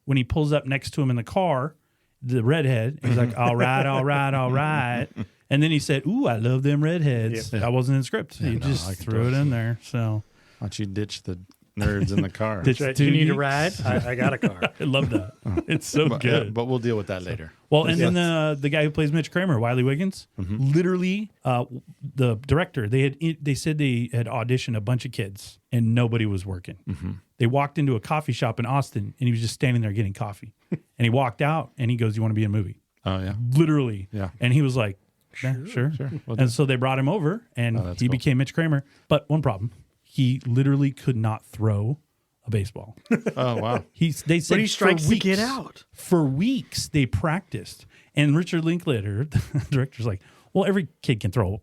When he pulls up next to him in the car, the redhead, he's like, all right, all right, all right. And then he said, ooh, I love them redheads. Yep. That wasn't in the script. He just threw it in there. So why don't you ditch the nerds in the car? Ditch Do you need a ride? I got a car. I love that. It's so good. But we'll deal with that later. Well, and then the guy who plays Mitch Kramer, Wiley Wiggins, literally the director, they said they had auditioned a bunch of kids and nobody was working. They walked into a coffee shop in Austin and he was just standing there getting coffee. And he walked out and he goes, you want to be in a movie? Oh, yeah. Literally. Yeah. And he was like, sure. Well, And so they brought him over and he became Mitch Kramer. But one problem, he literally could not throw a baseball. Oh, wow. They said But he strikes for the weeks, kid out. For weeks they practiced. And Richard Linklater, the director's like, well, every kid can throw.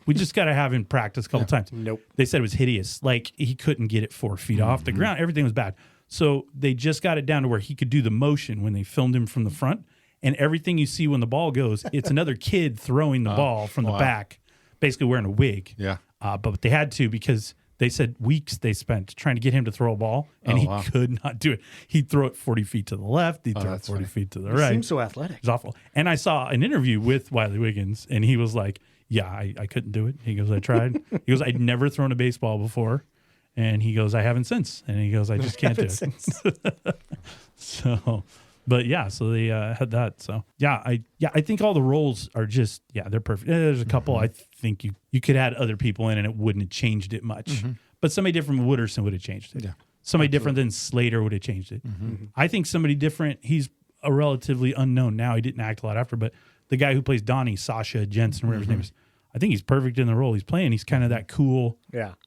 We just got to have him practice a couple times. Nope. They said it was hideous. Like he couldn't get it 4 feet off the ground. Everything was bad. So they just got it down to where he could do the motion when they filmed him from the front. And everything you see when the ball goes, it's another kid throwing the ball from the back, basically wearing a wig. Yeah. But they had to because they said weeks they spent trying to get him to throw a ball, and he could not do it. He'd throw it 40 feet to the left. He'd throw it 40 feet to the right. Seems so athletic. It's awful. And I saw an interview with Wiley Wiggins, and he was like, yeah, I couldn't do it. He goes, I tried. He goes, I'd never thrown a baseball before. And he goes, I haven't since. And he goes, I just can't do it. So, but yeah, so they had that. So I think all the roles are just, they're perfect. There's a couple I think you could add other people in and it wouldn't have changed it much. But somebody different from Wooderson would have changed it. Yeah. Somebody different than Slater would have changed it. I think somebody different, he's a relatively unknown now. He didn't act a lot after, but the guy who plays Donnie, Sasha Jensen, whatever his name is, I think he's perfect in the role he's playing. He's kind of that cool,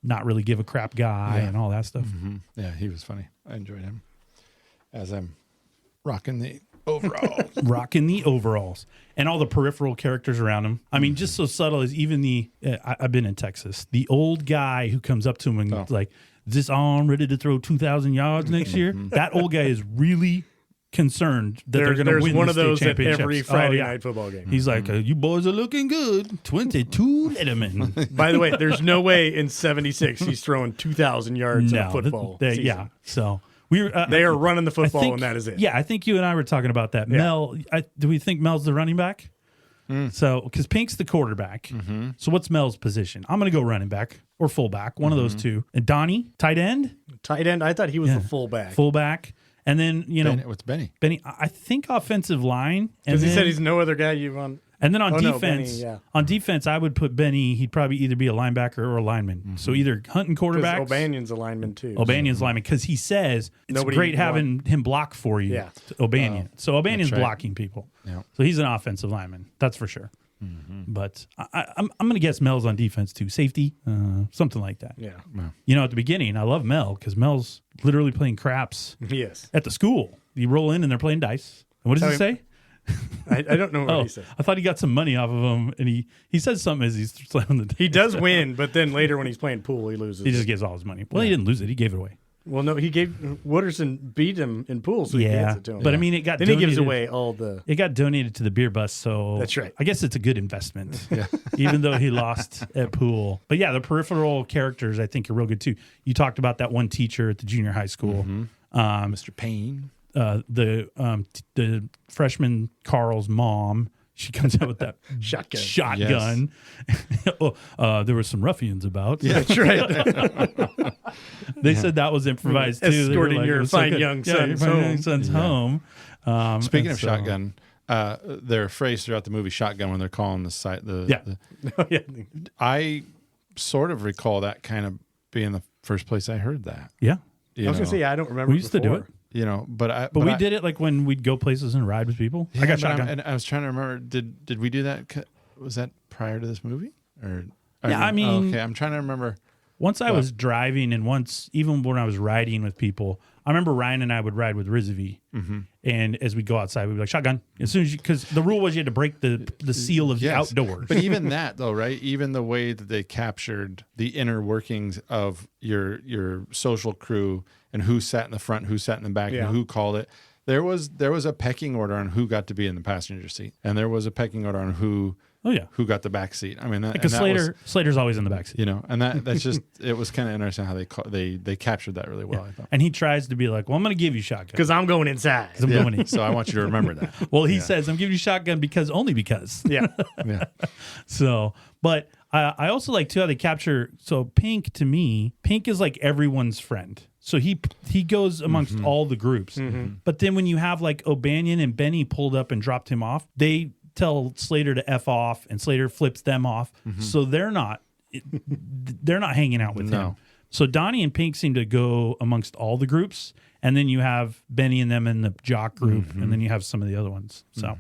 not really give a crap guy and all that stuff. Yeah, he was funny. I enjoyed him. As I'm rocking the overalls. Rocking the overalls. And all the peripheral characters around him. I mean, just so subtle as even I've been in Texas, the old guy who comes up to him and like, is this arm ready to throw 2,000 yards next year? That old guy is really concerned that they're going to win There's one of those at championships. every Friday night football game. He's like, you boys are looking good. 22 Letterman. By the way, there's no way in 76 he's throwing 2,000 yards of football. Yeah. So They are running the I football, think- and that is it. Yeah, I think you and I were talking about that. Yeah. Mel, do we think Mel's the running back? So, because Pink's the quarterback. So, what's Mel's position? I'm going to go running back or fullback, one of those two. And Donnie, tight end, Tight end. I thought he was the fullback. fullback. And then, What's Benny? Benny, I think offensive line. And Because he then, said he's no other guy you want. and then on Oh, no, defense, Benny, yeah. on defense, I would put Benny. He'd probably either be a linebacker or a lineman. So either hunting Because quarterbacks. O'Banion's a lineman too. O'Banion's lineman because he says it's Nobody great you having him block for you. Yeah. O'Banion. So O'Banion's right. blocking people. Yeah. So he's an offensive lineman. That's for sure. But I'm going to guess Mel's on defense too. Safety, something like that. Yeah. You know, at the beginning, I love Mel because Mel's literally playing craps Yes. at the school. You roll in and they're playing dice. And what does he say? I don't know what he said. I thought he got some money off of him, and he says something as he's slamming the dice. He does win, but then later when he's playing pool, he loses. He just gives all his money. Well, he didn't lose it. He gave it away. Well, no, he gave Wooderson beat him in pool, so he gets it to him. But I mean, it got then he gives donated- away all the. It got donated to the beer bus, so That's right. I guess it's a good investment, even though he lost at pool. But yeah, the peripheral characters I think are real good too. You talked about that one teacher at the junior high school, Mr. Payne. the freshman Carl's mom. She comes out with that Shotgun. There were some ruffians about. That's right. They said that was improvised too. They were Escorting like, your it was so fine good. young Yeah, your sons fine home. young sons home. Speaking and of shotgun, their phrase throughout the movie "shotgun" when they're calling the site. Yeah. I sort of recall that kind of being the first place I heard that. Yeah. I was gonna say I don't remember. We used to do it. You know, but But we did it like when we'd go places and ride with people. Yeah, I got but shotgun. and I was trying to remember. Did we do that? Was that prior to this movie? Or Yeah, I mean- okay. I'm trying to remember. Once I was driving, and once even when I was riding with people, I remember Ryan and I would ride with Rizvi, and as we go outside, we'd be like shotgun. As soon as because the rule was you had to break the seal of the Yes. outdoors. But even that, though, right? Even the way that they captured the inner workings of your social crew and who sat in the front, who sat in the back, Yeah. and who called it. There was a pecking order on who got to be in the passenger seat, and there was a pecking order on who got the back seat. I mean, Because Slater's always in the backseat. you know, and that's just it was kind of interesting how they captured that really well. I thought. And he tries to be like, well, I'm going to give you shotgun. Because I'm going inside. I'm Yeah. going in. So I want you to remember that. Well, he says, I'm giving you shotgun only because. Yeah. Yeah. So, but I also like too how they capture. So Pink, to me, Pink is like everyone's friend. So he goes amongst all the groups. But then when you have like O'Banion and Benny pulled up and dropped him off, they tell Slater to F off, and Slater flips them off. So they're not hanging out with him. So Donnie and Pink seem to go amongst all the groups, and then you have Benny and them in the jock group, and then you have some of the other ones. So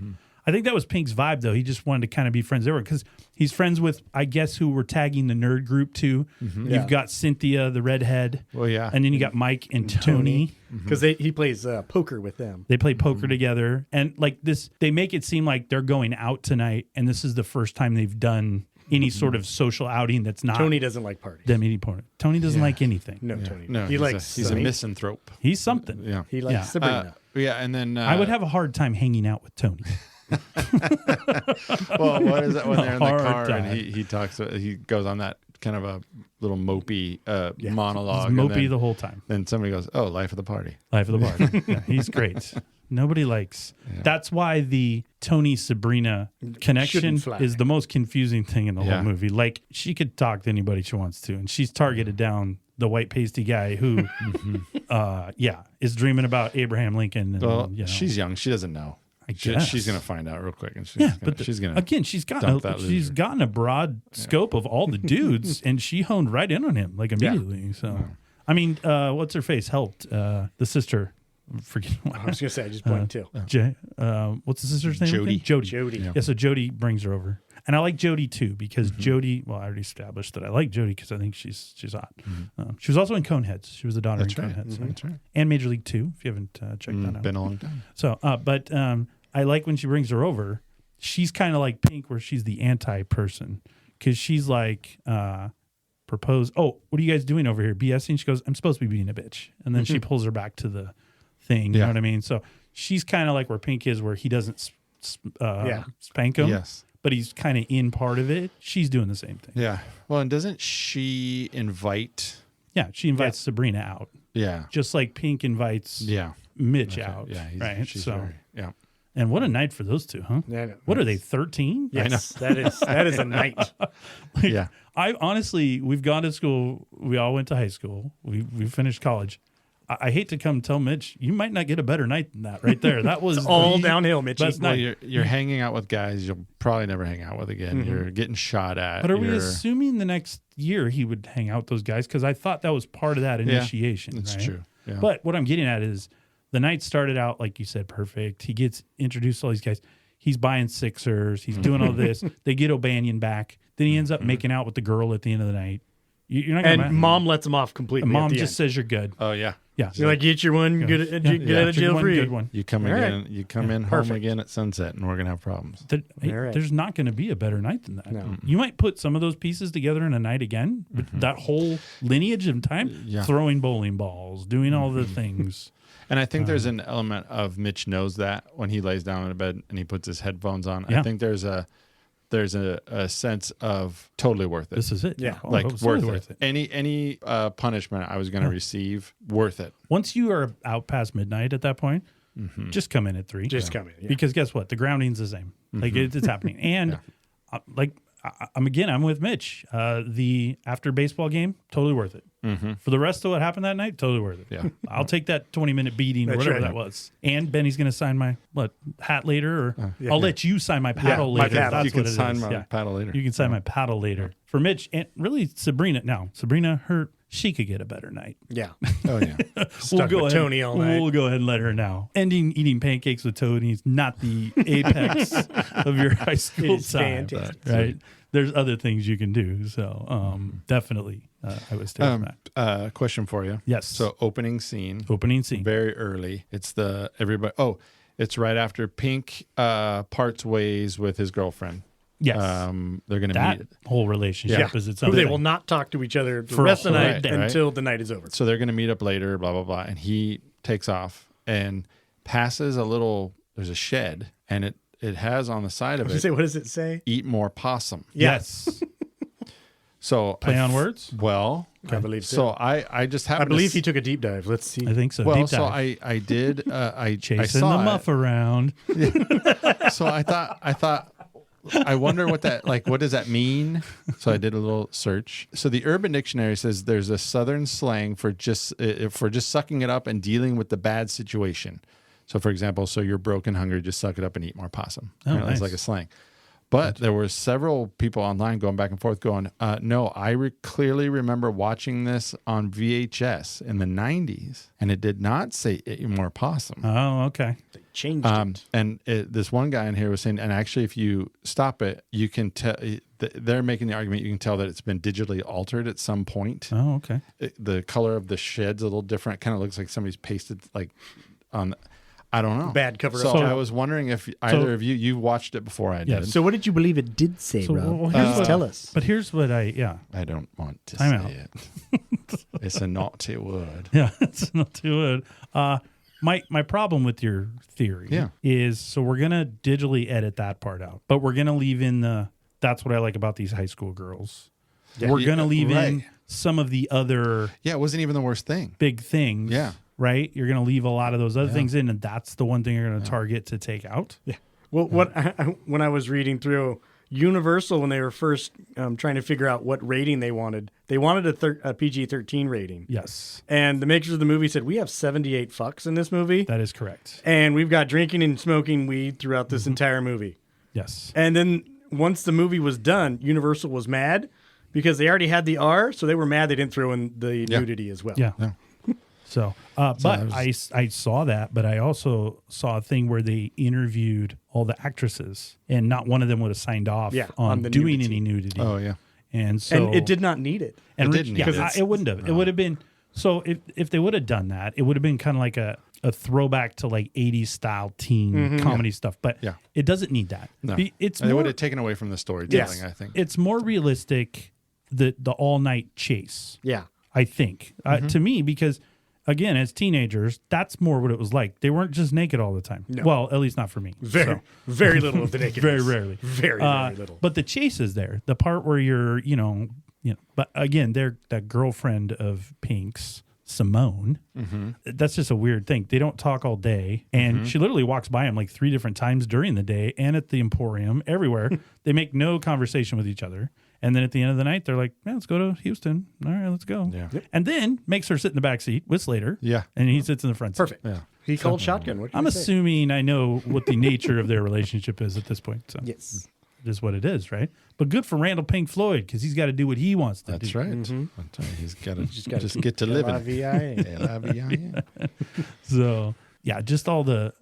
I think that was Pink's vibe, though. He just wanted to kind of be friends everywhere because he's friends with, I guess, who were tagging the nerd group too. You've got Cynthia, the redhead. Well, yeah. And then you got Mike and Tony. Because he plays poker with them. They play poker together. And like this, they make it seem like they're going out tonight, and this is the first time they've done any sort of social outing that's not Tony doesn't like parties. them eating porn. Tony doesn't like anything. No, Tony. No, he he's likes. he's a misanthrope. He's something. Yeah. He likes Yeah. Sabrina. Yeah, and then I would have a hard time hanging out with Tony. Well, what is that when they're in the Hard car time. and he goes on that kind of a little mopey monologue. He's and mopey then, the whole time. then somebody goes, "Oh, life of the party." Life of the party. Yeah, he's great. Nobody likes. That's why the Tony Sabrina connection Shouldn't fly. is the most confusing thing in the Yeah. whole movie. Like she could talk to anybody she wants to, and she's targeted down the white pasty guy who, is dreaming about Abraham Lincoln. And, Well, you know. she's young; she doesn't know. I guess. She's gonna find out real quick, and she's gonna again, she's dump gotten that she's loser. gotten a broad scope of all the dudes, and she honed right in on him like immediately. So, I mean, what's her face helped the sister. Forget I was gonna say I just pointed too. what's the sister's name? Jody. again? Jody. Jody. Yeah. So Jody brings her over, and I like Jody too because Jody. Well, I already established that I like Jody because I think she's hot. She was also in Coneheads. She was the daughter That's in right. Coneheads, That's right. and Major League 2. If you haven't checked that out, Been a long time. so, but I like when she brings her over. She's kind of like Pink, where she's the anti-person because she's like, propose. Oh, what are you guys doing over here? BSing? She goes, I'm supposed to be being a bitch, and then she pulls her back to the thing. You know what I mean? So she's kind of like where Pink is, where he doesn't spank him. Yes. But he's kind of in part of it. She's doing the same thing. Yeah. Well, and doesn't she invite? Yeah, she invites Sabrina out. Yeah. just like Pink invites Yeah. Mitch Okay. out. Yeah. right. She's So, very, yeah. and what a night for those two, huh? Yeah, I know. What are they? 13? Yes, that is a night. Yeah. I honestly, we've gone to school. We all went to high school. We finished college. I hate to come tell Mitch, you might not get a better night than that right there. That was All the downhill, Mitchie. best Well, night. you're hanging out with guys you'll probably never hang out with again. You're getting shot at. But are we You're- assuming the next year he would hang out with those guys? Because I thought that was part of that initiation. It's right? true. Yeah. But what I'm getting at is the night started out, like you said, perfect. He gets introduced to all these guys. He's buying Sixers. He's doing all this. They get O'Banion back. Then he ends up making out with the girl at the end of the night. You're not gonna And mom lets him off completely. Mom at the just end. says you're good. Oh yeah. Yeah. You're like, get your one, get out of Good jail one, free. good one. You come All again. right. You come in home Perfect. again at sunset, and we're gonna have problems. right. There's not going to be a better night than that. No. You might put some of those pieces together in a night again, but that whole lineage of time, Yeah. throwing bowling balls, doing all the things. And I think there's an element of Mitch knows that when he lays down in bed and he puts his headphones on. Yeah. I think there's a sense of totally worth it. This is it. Yeah. Oh, like it was worth totally it. Any punishment I was going to receive, worth it. Once you are out past midnight at that point, just come in at 3. Just come in. Yeah. Because guess what? The grounding's the same. Like it's happening. And I'm with Mitch. The after baseball game, totally worth it. For the rest of what happened that night, totally worth it. Yeah. I'll take that 20-minute beating or That's whatever right. that was. And Benny's going to sign my hat later, or I'll let you sign my paddle my later. paddle. That's You can what it sign is. my paddle later. You can sign my paddle later. For Mitch, and really Sabrina, she could get a better night. Yeah. Oh yeah. Stuck with Tony all night. We'll go ahead and let her know. Ending eating pancakes with Tony is not the apex of your high school It's time, fantastic. right? There's other things you can do. So definitely, I was taking that. Question for you. Yes. So opening scene, Opening scene. very early. It's it's right after Pink parts ways with his girlfriend. Yes. They're going to that meet. whole relationship is its own They thing. will not talk to each other the For a rest of the whole night day, right? until the night is over. So they're going to meet up later, blah, blah, blah. And he takes off and passes there's a shed, and it has on the side of it, What does it say? eat more possum. Yes. So Play on words? Well, I believe so. so I just I happened believe to he took a deep dive. Let's see. I think so. well, Deep so dive. I did I Chasing saw the muff around. So I thought I wonder what does that mean? So I did a little search. So the Urban Dictionary says there's a Southern slang for just sucking it up and dealing with the bad situation. So for example, so you're broke and hungry, just suck it up and eat more possum. Oh, It's nice. like a slang. But there were several people online going back and forth going, no, I clearly remember watching this on VHS in the 90s, and it did not say eat more possum. Oh, okay. Changed it. And this one guy in here was saying, and actually, if you stop it, you can tell. They're making the argument. You can tell that it's been digitally altered at some point. Oh, okay. The color of the shed's a little different. It kind of looks like somebody's pasted on. I don't know. Bad cover So up job. I was wondering if either of you watched it before I did. Yes. So what did you believe it did say, So, Rob? well, here's what- Tell us. But here's what I I don't want to Time say out. it. It's a naughty word. Yeah, it's not too good. My problem with your theory Yeah. is so we're gonna digitally edit that part out, but we're gonna leave in that's what I like about these high school girls. We're gonna leave in right. some of the other Yeah, it wasn't even the worst thing. big things. Yeah. Right? You're gonna leave a lot of those other things in, and that's the one thing you're gonna target to take out. Yeah. Well, when I was reading through Universal, when they were first trying to figure out what rating they wanted a PG-13 rating. Yes. And the makers of the movie said, we have 78 fucks in this movie, That is correct. and we've got drinking and smoking weed throughout this entire movie. Yes. And then once the movie was done, Universal was mad because they already had the R, so they were mad they didn't throw in the nudity as well. Yeah. Yeah. So, but I saw that, but I also saw a thing where they interviewed all the actresses, and not one of them would have signed off on the doing nudity. any nudity. Oh yeah. And so And it did not need it. And It Rich- didn't yeah, need it. it wouldn't have. It would have been so if they would have done that, it would have been kind of like a throwback to like 80s style teen comedy stuff. But Yeah. it doesn't need that. No. It's It more would have taken away from the storytelling, Yes. I think. it's more realistic the all night chase. Yeah. I think to me because. Again, as teenagers, that's more what it was like. They weren't just naked all the time. No. Well, at least not for me. Very, So, very little of the nakedness. very rarely. Very, very little. But the chase is there. The part where you're, but again, they're that girlfriend of Pink's, Simone. That's just a weird thing. They don't talk all day. And she literally walks by him like 3 different times during the day and at the Emporium, everywhere. They make no conversation with each other. And then at the end of the night, they're like, man, let's go to Houston. All right, let's go. Yeah. And then makes her sit in the back seat with Slater. Yeah. And he sits in the front seat. Perfect. Yeah. He called shotgun. What can I'm I say? assuming I know what the nature of their relationship is at this point. So Yes. just what it is, right? But good for Randall Pink Floyd because he's got to do what he wants to do. That's right. That's right. He's got to just gotta get to living. L-I-V-I-A. L-I-V-I-A. So yeah, just all the.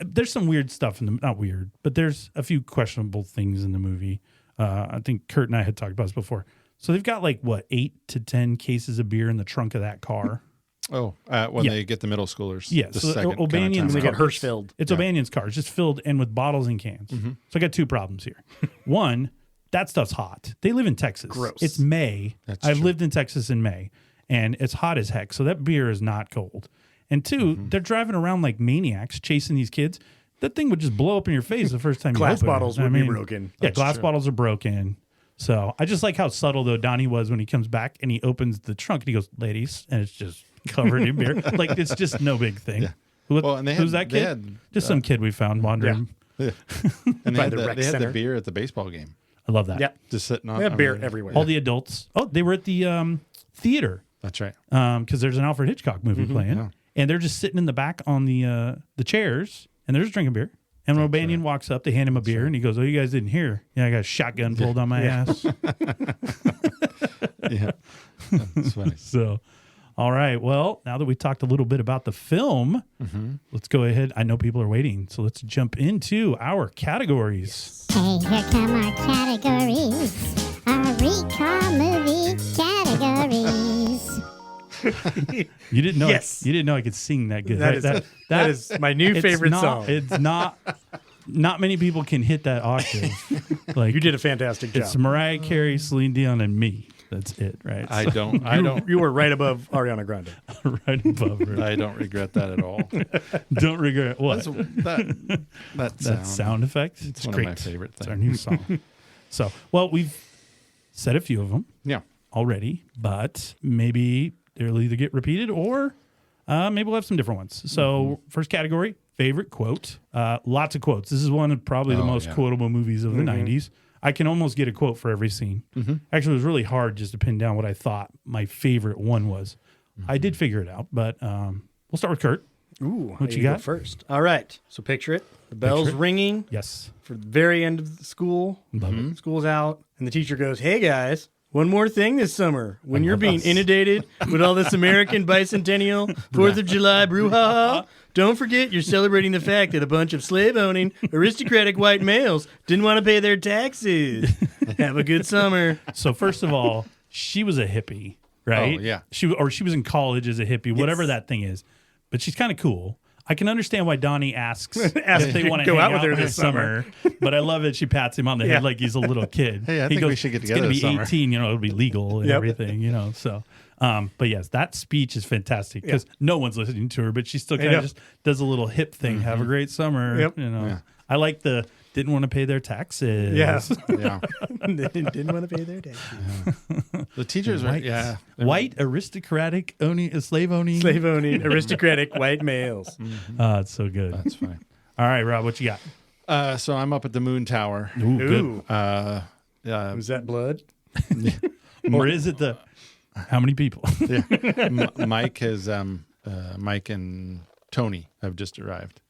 There's some weird stuff in the not weird, but there's a few questionable things in the movie. I think Kurt and I had talked about this before. So they've got like what 8 to 10 cases of beer in the trunk of that car. Oh, when they get the middle schoolers. Yeah, the so second O'Banion's kind of They time. get Hirschfeld. It's O'Banion's car. It's just filled in with bottles and cans. So I got 2 problems here. One, that stuff's hot. They live in Texas. Gross. It's May. I've lived in Texas in May, and it's hot as heck. So that beer is not cold. And 2, they're driving around like maniacs chasing these kids. That thing would just blow up in your face the first time you Glass open it. bottles would be broken. Yeah, glass bottles are broken. So I just like how subtle though Donnie was when he comes back and he opens the trunk and he goes, "Ladies," and it's just covered in beer. Like it's just no big thing. Yeah. Who, and they who's had- that they kid? had, Just some kid we found wandering. And they By had, the rec they had the center. beer at the baseball game. I love that. Yeah. Just sitting on. They have I beer mean, everywhere. All the adults. Oh, they were at the theater That's right. because there's an Alfred Hitchcock movie playing, yeah. and they're just sitting in the back on the chairs, and they're just drinking beer. And when O'Banion walks up, they hand him a beer, and he goes, "Oh, you guys didn't hear? Yeah, I got a shotgun pulled on my ass." Yeah. That's funny. So, all right. Well, now that we talked a little bit about the film, let's go ahead. I know people are waiting, so let's jump into our categories. Hey, here come our categories. Our recall movie categories. You didn't know. Yes. You didn't know I could sing that good. That right? is- that is my new it's favorite not- song. It's not. Not many people can hit that octave. Like You did a fantastic job. it's Mariah Carey, Celine Dion, and me. That's it, right? I don't You were right above Ariana Grande. right above her. I don't regret that at all. Don't regret what That sound effect. It's one of my favorite It's our things. new song. So, well, we've said a few of them Yeah. already, but maybe they'll either get repeated or maybe we'll have some different ones. So, first category, favorite quote. Lots of quotes. This is one of probably the most quotable movies of the 90s. I can almost get a quote for every scene. Actually, it was really hard just to pin down what I thought my favorite one was. I did figure it out, but we'll start with Kurt. Ooh, What I you go got? first? All right. So picture it. The bell's Picture it. ringing Yes. for the very end of the school. Love it. School's out, and the teacher goes, "Hey guys, one more thing this summer. When you're being inundated with all this American bicentennial 4th of July brouhaha, don't forget you're celebrating the fact that a bunch of slave-owning, aristocratic white males didn't want to pay their taxes. Have a good summer." So first of all, she was a hippie, right? Oh, yeah. She was in college as a hippie, whatever that thing is. But she's kind of cool. I can understand why Donnie asks if they want to go hang out with her this summer. But I love it. She pats him on the head like he's a little kid. Hey, I He think we should get together It's this going to summer." be 18. It'll be legal and everything. So. But yes, that speech is fantastic because no one's listening to her, but she still kind of just does a little hip thing. Have a great summer. Yep. I like the didn't want to pay their taxes. Yes. Yeah. Didn't want to pay their taxes. The teachers are, White, white aristocratic slave-owning. Slave-owning, aristocratic white males. It's so good. That's fine. All right, Rob, what you got? So I'm up at the Moon Tower. Ooh, good. Ooh, was that blood? Or is it the how many people? Mike has Mike and Tony have just arrived,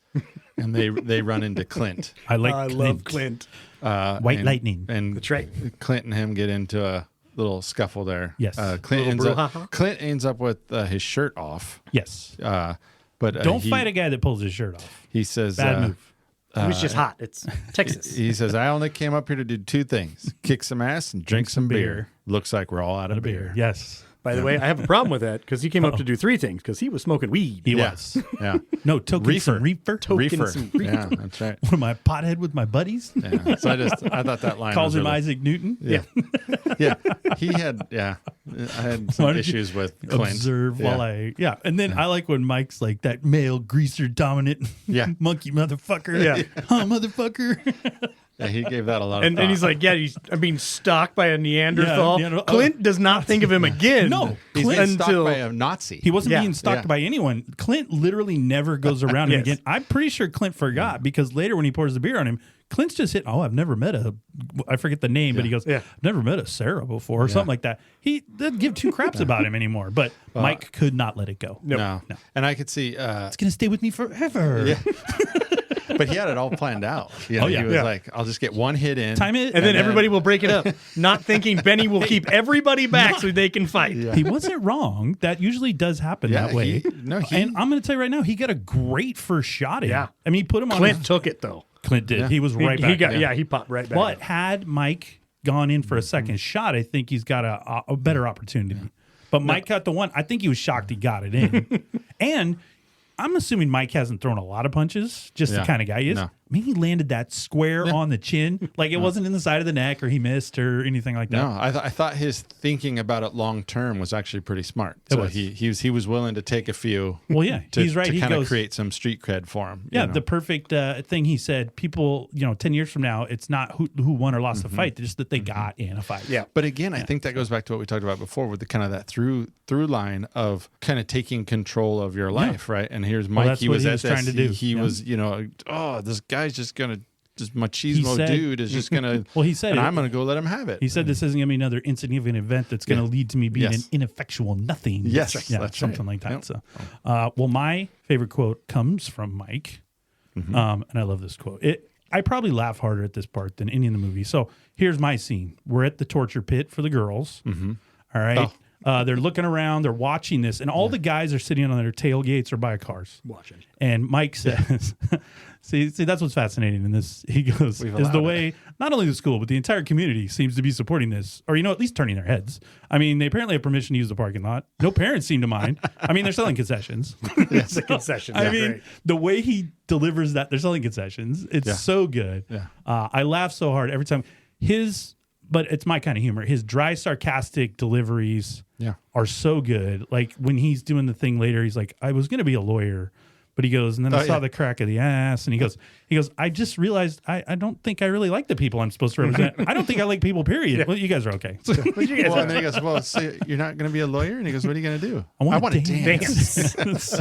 and they run into Clint. I like I love Clint. White and- Lightning. and That's right. Clint and him get into a little scuffle there. Yes. Clint Little ends brouhaha. up. Clint ends up with his shirt off. Yes. But Don't fight a guy that pulls his shirt off. He says, Bad move. It was just hot. It's Texas. He says, "I only came up here to do 2 things: kick some ass and drink some beer. Looks like we're all out of beer." Yes. By the way, I have a problem with that because he came up to do 3 things because he was smoking weed. He Yeah. was. Yeah. No, token some reefer. Token some reefer. Yeah, that's right. What am I, pothead with my buddies? Yeah. So I thought that line Calls was him really, Isaac Newton. Yeah. Yeah. He had, I had some Why don't you issues with Clint. Observe yeah. while and then I like when Mike's like that male greaser dominant Yeah. monkey motherfucker. Yeah. Huh, motherfucker. Yeah, he gave that a lot of And thought. he's like, yeah, I'm being stalked by a Neanderthal. Yeah, Clint does not think of him again. No, he's Clint- being stalked by a Nazi. He wasn't Yeah. being stalked Yeah. by anyone. Clint literally never goes around him Yes. again. I'm pretty sure Clint forgot because later when he pours the beer on him, Clint's just hit, I've never met I forget the name, but he goes, I've never met a Sarah before or something like that. He doesn't give two craps about him anymore, but Mike could not let it go. No. And I could see... It's going to stay with me forever. Yeah. But he had it all planned out. You know, he was like, I'll just get one hit in. Time it. And then everybody will break it up, not thinking Benny will keep everybody back so they can fight. Yeah. He wasn't wrong. That usually does happen that way. And I'm going to tell you right now, he got a great first shot in. Yeah. I mean, he put him on. Clint took it, though. Clint did. He was right back. He popped right back. But had Mike gone in for a second shot, I think he's got a better opportunity. But Mike got the one. I think he was shocked he got it in. And I'm assuming Mike hasn't thrown a lot of punches, just the kind of guy he is. No. I mean, he landed that square on the chin. Like it wasn't in the side of the neck or he missed or anything like that. No, I thought his thinking about it long term was actually pretty smart. It So was. he was willing to take a few. Well, yeah, he's right. To He kind of goes, create some street cred for him. yeah, you know? the perfect thing he said, people, 10 years from now, it's not who won or lost the fight, just that they got in a fight. Yeah. But again, I think that goes back to what we talked about before with the kind of that through line of kind of taking control of your life, right? And here's Mike. that's he what was he at was this. trying to do. He Yeah. was, this guy's just gonna. This machismo said- dude is just gonna. Well, he said and it- I'm gonna go let him have it. He said this isn't going to be another insignificant event that's going to lead to me being Yes. an ineffectual nothing. Yes, yeah, that's something right. like that. Yep. So, well, my favorite quote comes from Mike, and I love this quote. I probably laugh harder at this part than any in the movie. So here's my scene. We're at the torture pit for the girls. All right. They're looking around. They're watching this, and all the guys are sitting on their tailgates or by cars Watching. And Mike says, see, that's what's fascinating in this. He goes, We've is the allowed way not only the school, but the entire community seems to be supporting this, or, at least turning their heads. I mean, they apparently have permission to use the parking lot. No parents seem to mind. I mean, they're selling concessions. It's the concessions. I are mean, great. the way he delivers that, they're selling concessions. It's so good. Yeah. I laugh so hard every time. But it's my kind of humor. His dry, sarcastic deliveries are so good. Like when he's doing the thing later, he's like, I was going to be a lawyer. But he goes, and then I saw the crack of the ass. And he goes, I just realized I don't think I really like the people I'm supposed to represent. I don't think I like people, period. Well, you guys are okay. Well, and then he goes, well, so you're not going to be a lawyer? And he goes, what are you going to do? I want to dance. dance.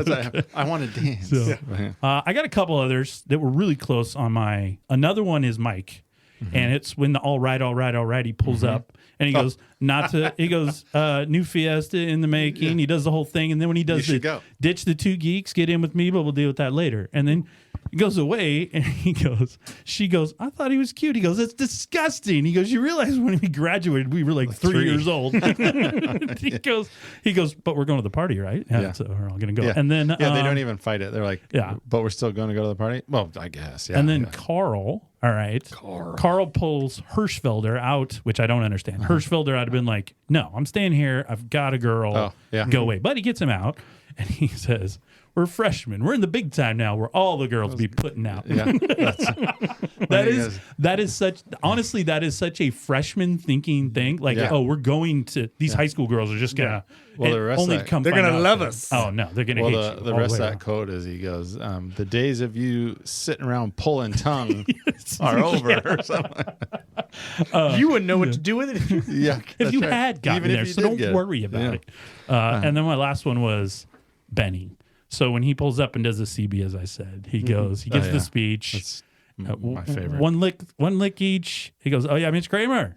I want to dance. So, I got a couple others that were really close on my. Another one is Mike. And it's when the all right, he pulls up and he goes, new Fiesta in the making. He does the whole thing. And then when he does ditch the two geeks, get in with me, but we'll deal with that later. And then he goes away and she goes, I thought he was cute. He goes, it's disgusting. He goes, you realize when we graduated, we were like 3 years old. He goes, but we're going to the party, right? Yeah. So we're all going to go. Yeah. And then, they don't even fight it. They're like, but we're still going to go to the party? Well, I guess. Yeah. And then Carl, all right. Carl pulls Hirschfelder out, which I don't understand. Hirschfelder I'd have been like, no, I'm staying here. I've got a girl. Go away. But he gets him out and he says, we're freshmen. We're in the big time now where all the girls be putting out. Yeah. that is such a freshman thinking thing. Like, we're going to, these high school girls are just going to the rest only of that, come they're find going to out love that- us. Oh, no. They're going to hate you. The all rest the of way that quote is he goes, the days of you sitting around pulling tongue are over or something. You wouldn't know what to do with it. If you had gotten Even if there, you so did don't get it. worry about it. And then my last one was Benny. So when he pulls up and does the CB, as I said, he gives the speech. That's my favorite. One lick each. He goes, oh yeah, Mitch Kramer.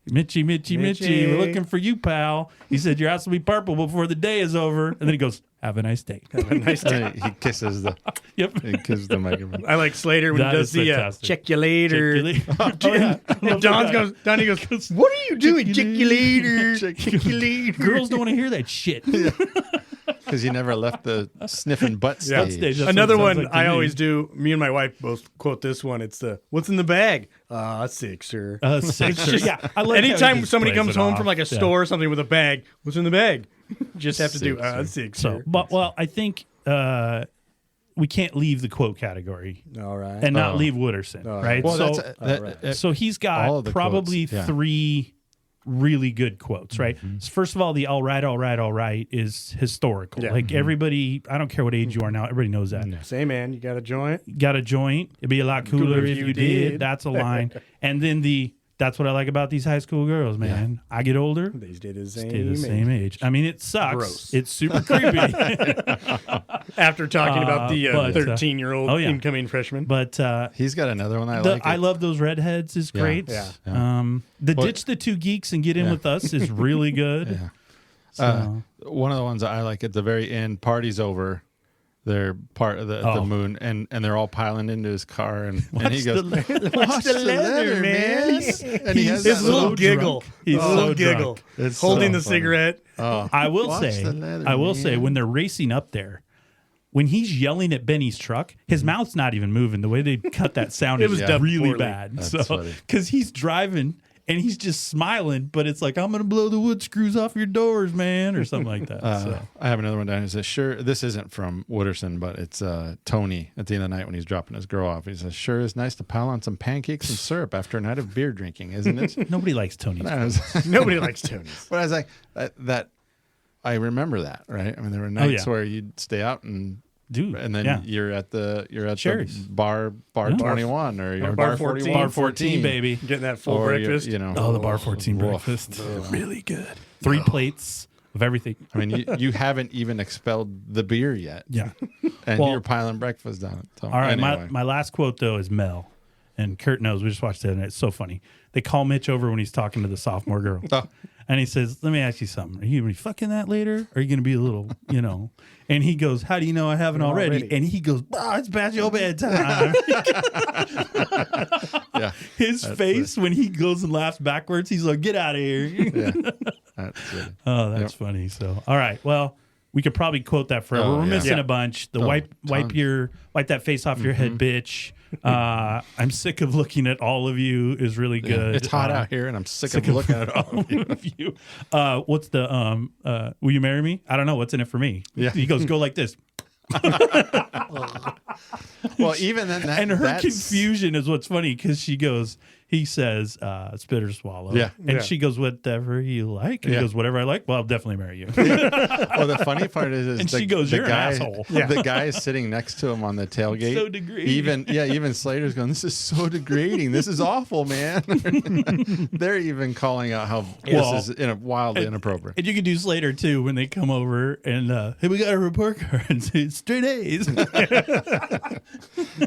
Mitchie, we're looking for you, pal. He said, your house will be purple before the day is over. And then he goes, have a nice day. And he kisses the he kisses the microphone. I like Slater when That he does is the fantastic. check you later. Oh, Donnie goes, what are you doing? Check you later. Check you later. Girls don't want to hear that shit. Because you never left the sniffing butt stage. stage. That's Another what it sounds one like to I me. always do. Me and my wife both quote this one. It's the "What's in the bag?" Sixer. Sixer. Yeah, I like how he Anytime just somebody plays comes it home off. from like a Yeah. store or something with a bag, what's in the bag? Just have to do Sixer. So, but I think we can't leave the quote category All right. and not leave Wooderson, right? Well, So that's so he's all got of the probably quotes, yeah. 3 really good quotes, right? So first of all, the all right is historical. Yeah. Like everybody, I don't care what age you are now, everybody knows that. Say, man, you got a joint? Got a joint? It'd be a lot cooler if you did. That's a line. And then that's what I like about these high school girls, man. I get older. They stay the Stay same age. I mean, it sucks. Gross. It's super creepy. After talking about the but, 13-year-old incoming freshman. But He's got another one I like. I love those redheads is great. Yeah. Ditch the two geeks and get in with us is really good. Yeah. So, One of the ones that I like at the very end, party's over. They're part of the moon, and they're all piling into his car, and he goes, Watch the leather, man. And he has His that little so giggle. drunk. He's His little so giggle. It's Holding so the funny. cigarette. I will Watch say, the leather, say, man. when they're racing up there, when he's yelling at Benny's truck, his mouth's not even moving. The way they cut that sound It is was dubbed really poorly. bad. That's funny. Because he's driving and he's just smiling, but it's like, I'm going to blow the wood screws off your doors, man, or something like that. So. I have another one down. He says, sure, this isn't from Wooderson, but it's Tony at the end of the night when he's dropping his girl off. He says, sure is nice to pile on some pancakes and syrup after a night of beer drinking, isn't it? Nobody likes Tony's. Nobody likes Tony's. But I was like, that I remember that, right? I mean, there were nights yeah. where you'd stay out and Dude, and then yeah. you're at the Sherry's. bar 21 or you're Bar 14. Bar 14, baby. Getting that full or breakfast. you know. Oh, the Bar 14 woof. breakfast. Really good. 3 plates of everything. I mean, you haven't even expelled the beer yet, Yeah. and Well- you're piling breakfast on it. So, All right, anyway. my last quote, though, is Mel. And Kurt knows. We just watched it, and it's so funny. They call Mitch over when he's talking to the sophomore girl. Oh. And he says, let me ask you something. Are you going to be fucking that later? Or are you going to be a little, And he goes, how do you know I haven't already? And he goes, it's past your bedtime. Yeah, His face when he goes and laughs backwards, he's like, get out of here. yeah, that's it. Oh, that's funny. So, all right. Well, we could probably quote that forever. Oh, We're yeah. missing Yeah. a bunch. The Oh, wipe that face off your head, bitch. I'm sick of looking at all of you is really good. It's hot out here, and I'm sick of looking at all of you. of you. What's the will you marry me? I don't know. What's in it for me? Yeah. He goes, go like this. Well, even then, And her confusion is what's funny because he says, spit or swallow. Yeah. And Yeah. she goes, whatever you like. And Yeah. he goes, whatever I like. Well, I'll definitely marry you. Well, the funny part is And she goes, "You're an asshole." The guy is sitting next to him on the tailgate. So degrading. Even Slater's going, this is so degrading. This is awful, man. They're even calling out how Well, this is wildly inappropriate. And you can do Slater too when they come over and hey, we got a report card and say straight A's.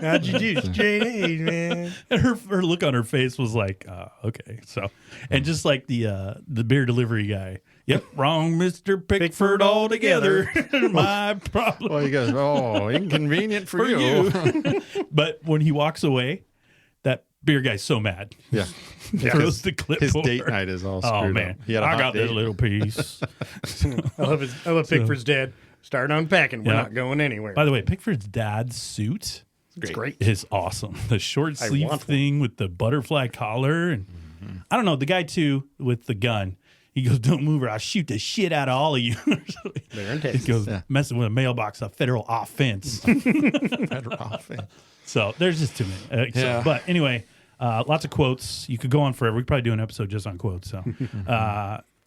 How'd you do? Straight A's, man. And her look on her face was like, okay. So, and just like the beer delivery guy. Yep, wrong, Mr. Pickford altogether. My problem Well, he goes, oh, inconvenient for for you. you. But when he walks away, that beer guy's so mad. Yeah. Throws the clip His over. date night is all screwed Oh man, up. He had a I hot got date. that little piece. I love Pickford's dad. Start unpacking. We're Yeah. not going anywhere. By the way, Pickford's dad's suit it's great. is awesome. The short I sleeve want thing with the butterfly collar, and I don't know the guy too with the gun. He goes, "Don't move or I'll shoot the shit out of all of you." They're in He Texas. goes, Yeah. "Messing with a mailbox, a federal offense." Better off. So there's just too many. Yeah. But anyway, lots of quotes. You could go on forever. We could probably do an episode just on quotes. So,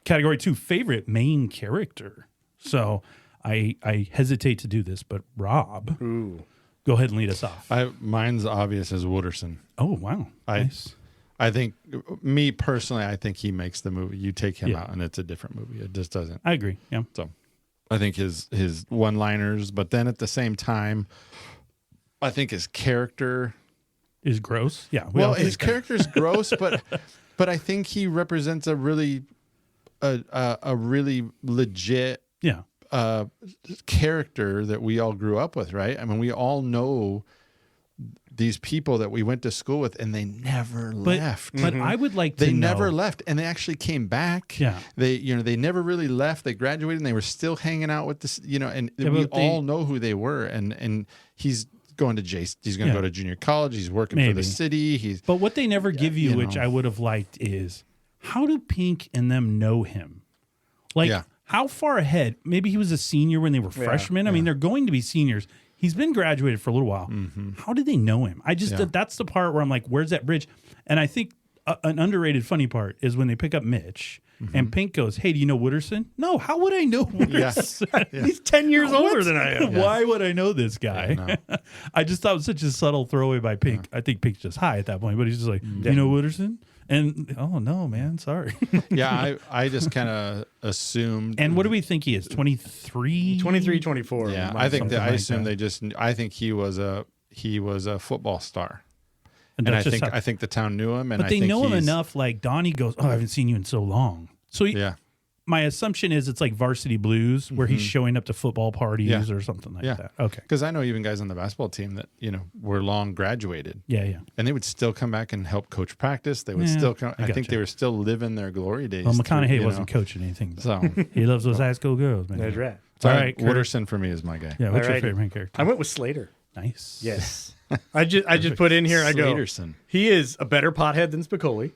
category 2, favorite main character. So I hesitate to do this, but Rob, go ahead and lead us off. Mine's obvious as Wooderson. Oh wow, nice. I think, me personally, I think he makes the movie. You take him Yeah. out, and it's a different movie. It just doesn't. I agree. Yeah. So, I think his one-liners, but then at the same time, I think his character. Is gross. Yeah. we Well, all his think that. character's gross, but I think he represents a really legit Yeah. character that we all grew up with, right? I mean, we all know these people that we went to school with, and they never left. But I would like to They know. never left, and they actually came back. Yeah. They never really left. They graduated, and they were still hanging out with this, and Yeah, we but they- all know who they were. And he's going to He's going to Yeah. go to junior college. He's working for Maybe. the city. He's But what they never give you, you which know. I would have liked, is how do Pink and them know him? Like, Yeah. how far ahead? Maybe he was a senior when they were freshmen. I mean, they're going to be seniors. He's been graduated for a little while. How did they know him? I just Yeah. that's the part where I'm like, where's that bridge? And I think an underrated funny part is when they pick up Mitch and Pink goes, "Hey, do you know Wooderson?" No, how would I know Wooderson? He's 10 years older than I am. Why would I know this guy? Yeah, I just thought it was such a subtle throwaway by Pink. I think Pink's just high at that point, but he's just like, "You know Wooderson?" And oh no, man, sorry. Yeah, I just kind of assumed. And what do we think he is? 23? 23, 24. Yeah, might I think something that I like assumed that. they just. I think he was a football star, and that's I just think how- I think the town knew him, and but they I think know him he's- enough. Like Donnie goes, "Oh, I haven't seen you in so long." So Yeah, my assumption is it's like Varsity Blues, where he's showing up to football parties Yeah. or something like Yeah. that. Okay. because I know even guys on the basketball team that were long graduated, Yeah. and they would still come back and help coach practice. They would Yeah, still come. I I think gotcha. they were still living their glory days. Well, through, McConaughey wasn't coaching anything. But So, he loves those high school girls, man. That's right. All right, Kurt. Wooderson for me is my guy. Yeah, what's your Alrighty. favorite main character? I went with Slater. Nice. Yes. I just put in here, I go, Slaterson. he is a better pothead than Spicoli.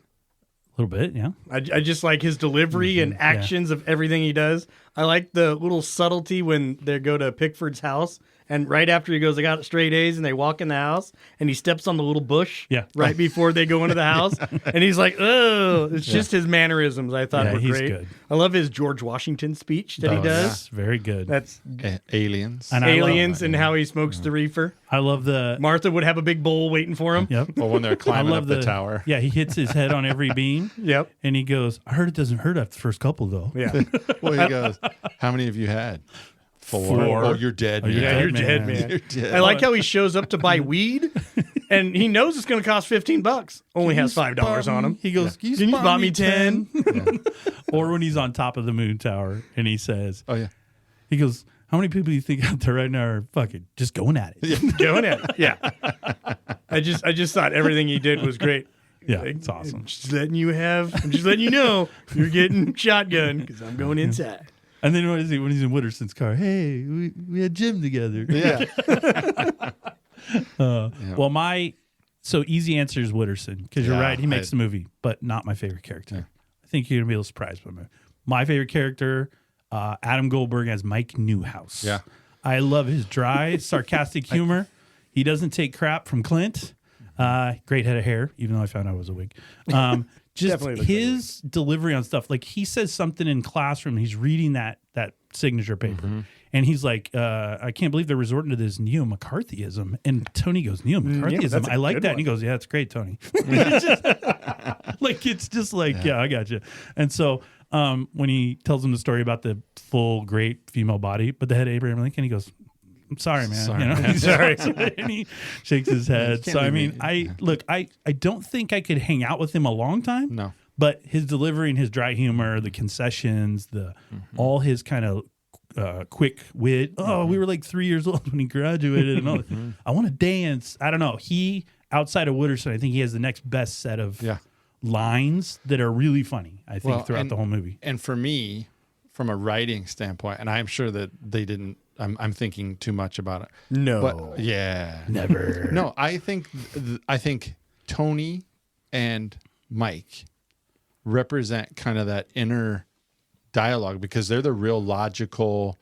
A little bit, yeah. I just like his delivery and actions of everything he does. I like the little subtlety when they go to Pickford's house, and right after he goes, I got straight A's, and they walk in the house, and he steps on the little bush Yeah. right before they go into the house, and he's like, oh, it's just his mannerisms I thought Yeah, were he's great. good. I love his George Washington speech that he Oh, does. Yes, very good. That's Aliens. And I love- aliens and how he smokes the reefer. I love the. Martha would have a big bowl waiting for him. Yep. Well, when they're I climbing love up the tower. Yeah, he hits his head on every beam, Yep. and he goes, "I heard it doesn't hurt after the first couple, though." Yeah. Well, he goes, "How many have you had?" Four. Oh, you're dead. Oh, man. you're Yeah, you're dead, dead, man. man. You're dead. I like how he shows up to buy weed, and he knows it's going to cost $15. Only has $5 on him. He goes, "Can Can you spot me 10? Or when he's on top of the moon tower and he says, Oh yeah. he goes, "How many people do you think out there right now are fucking just going at it?" Going at it. Yeah. I just thought everything he did was great. Yeah, it's awesome. I'm just letting you know you're getting shotgun because I'm going inside. And then when he's in Wooderson's car, "Hey, we had gym together." Yeah. Well, so easy answer is Wooderson, because you're Yeah, right. He makes the movie, but not my favorite character. I think you're going to be a little surprised by my favorite character, Adam Goldberg as Mike Newhouse. Yeah. I love his dry, sarcastic humor. He doesn't take crap from Clint. Great head of hair, even though I found out it was a wig. Just Definitely looks like a his delivery on stuff. Like he says something in classroom, he's reading that signature paper, and he's like, "I can't believe they're resorting to this neo-McCarthyism." And Tony goes, "Neo-McCarthyism? that's a I like good that." one. And he goes, "Yeah, it's great, Tony." It's just like, yeah, I got you. And so when he tells him the story about the full, great female body, but the head of Abraham Lincoln, he goes, "I'm sorry, man." Sorry, you know, man. he's sorry. And he shakes his head. can't So I leave mean, me. I don't think I could hang out with him a long time. No. But his delivery and his dry humor, the concessions, all his kind of quick wit. Oh, we were like 3 years old when he graduated, and all that. I want to dance. I don't know. He, outside of Wooderson, I think he has the next best set of lines that are really funny. I think throughout the whole movie. And for me, from a writing standpoint, and I'm sure that they didn't. I'm thinking too much about it. No. But yeah, Never. No, I think Tony and Mike represent kind of that inner dialogue, because they're the real logical,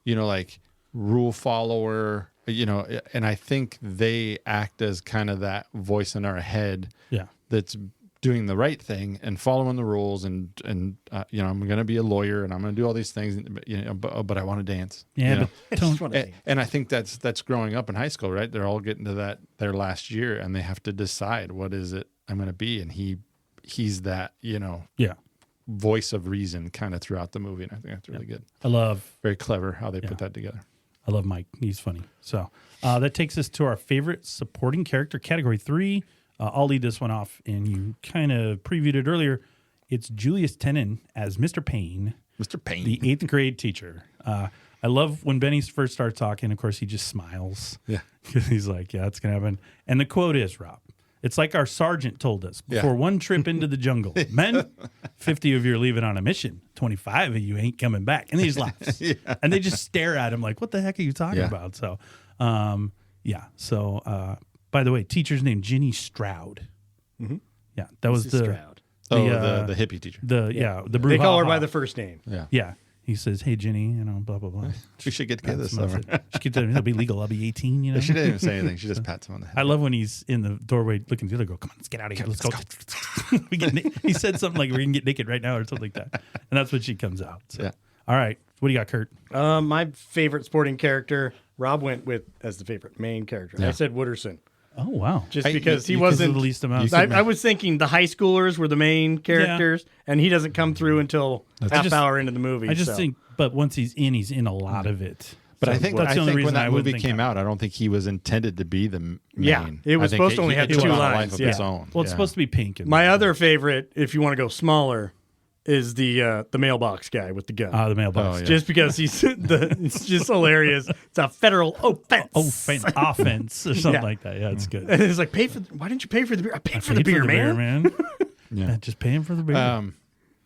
like rule follower, and I think they act as kind of that voice in our head that's doing the right thing and following the rules, and I'm going to be a lawyer and I'm going to do all these things, but I want to dance. Yeah, but And I think that's growing up in high school, right? They're all getting to their last year, and they have to decide, what is it I'm going to be? And he's that, voice of reason kind of throughout the movie. And I think that's really good. Very clever how they put that together. I love Mike. He's funny. So that takes us to our favorite supporting character, category 3. I'll lead this one off, and you kind of previewed it earlier. It's Julius Tenen as Mr. Payne. Mr. Payne. The 8th grade teacher. I love when Benny first starts talking. Of course, he just smiles. Yeah. He's like, yeah, it's going to happen. And the quote is, Rob, it's like our sergeant told us before one trip into the jungle. Men, 50 of you are leaving on a mission. 25 of you ain't coming back. And he just laughs. And they just stare at him like, what the heck are you talking about? So, So, by the way, teacher's name, Ginny Stroud. Mm-hmm. Yeah, that was Mrs. the... Stroud. the hippie teacher. The They call her by the first name. Yeah. he says, "Hey, Jenny, blah blah blah." We should get together this That's summer. it. She could, it'll be legal. I'll be 18. She didn't even say anything. She just pats him on the head. I love when he's in the doorway looking at the other girl. Come on, let's get out of here. Let's go. He said something like, "We can get naked right now," or something like that. And that's when she comes out. So. Yeah. All right. What do you got, Kurt? My favorite sporting character, Rob went with as the favorite main character. Yeah. I said Wooderson. Oh, wow. Just I- because he you- wasn't the least amount. I was thinking the high schoolers were the main characters, and he doesn't come through until hour into the movie. I just so. think, but once he's in a lot of it. But So I think, that's the only when reason I that would movie think came of. out, I don't think he was intended to be the main. Yeah, it was I think supposed to only have it 2 took on a lines, life of yeah. its own. Well, it's Yeah. supposed to be pink. In My there. other favorite, if you want to go smaller, is the mailbox guy with the gun. The mailbox. Oh, yeah. Just because it's just hilarious. It's a federal offense. Offense or something Yeah. like that. Yeah, it's good. And it's like, why didn't you pay for the beer? I paid for the beer, man. Yeah, just paying for the beer.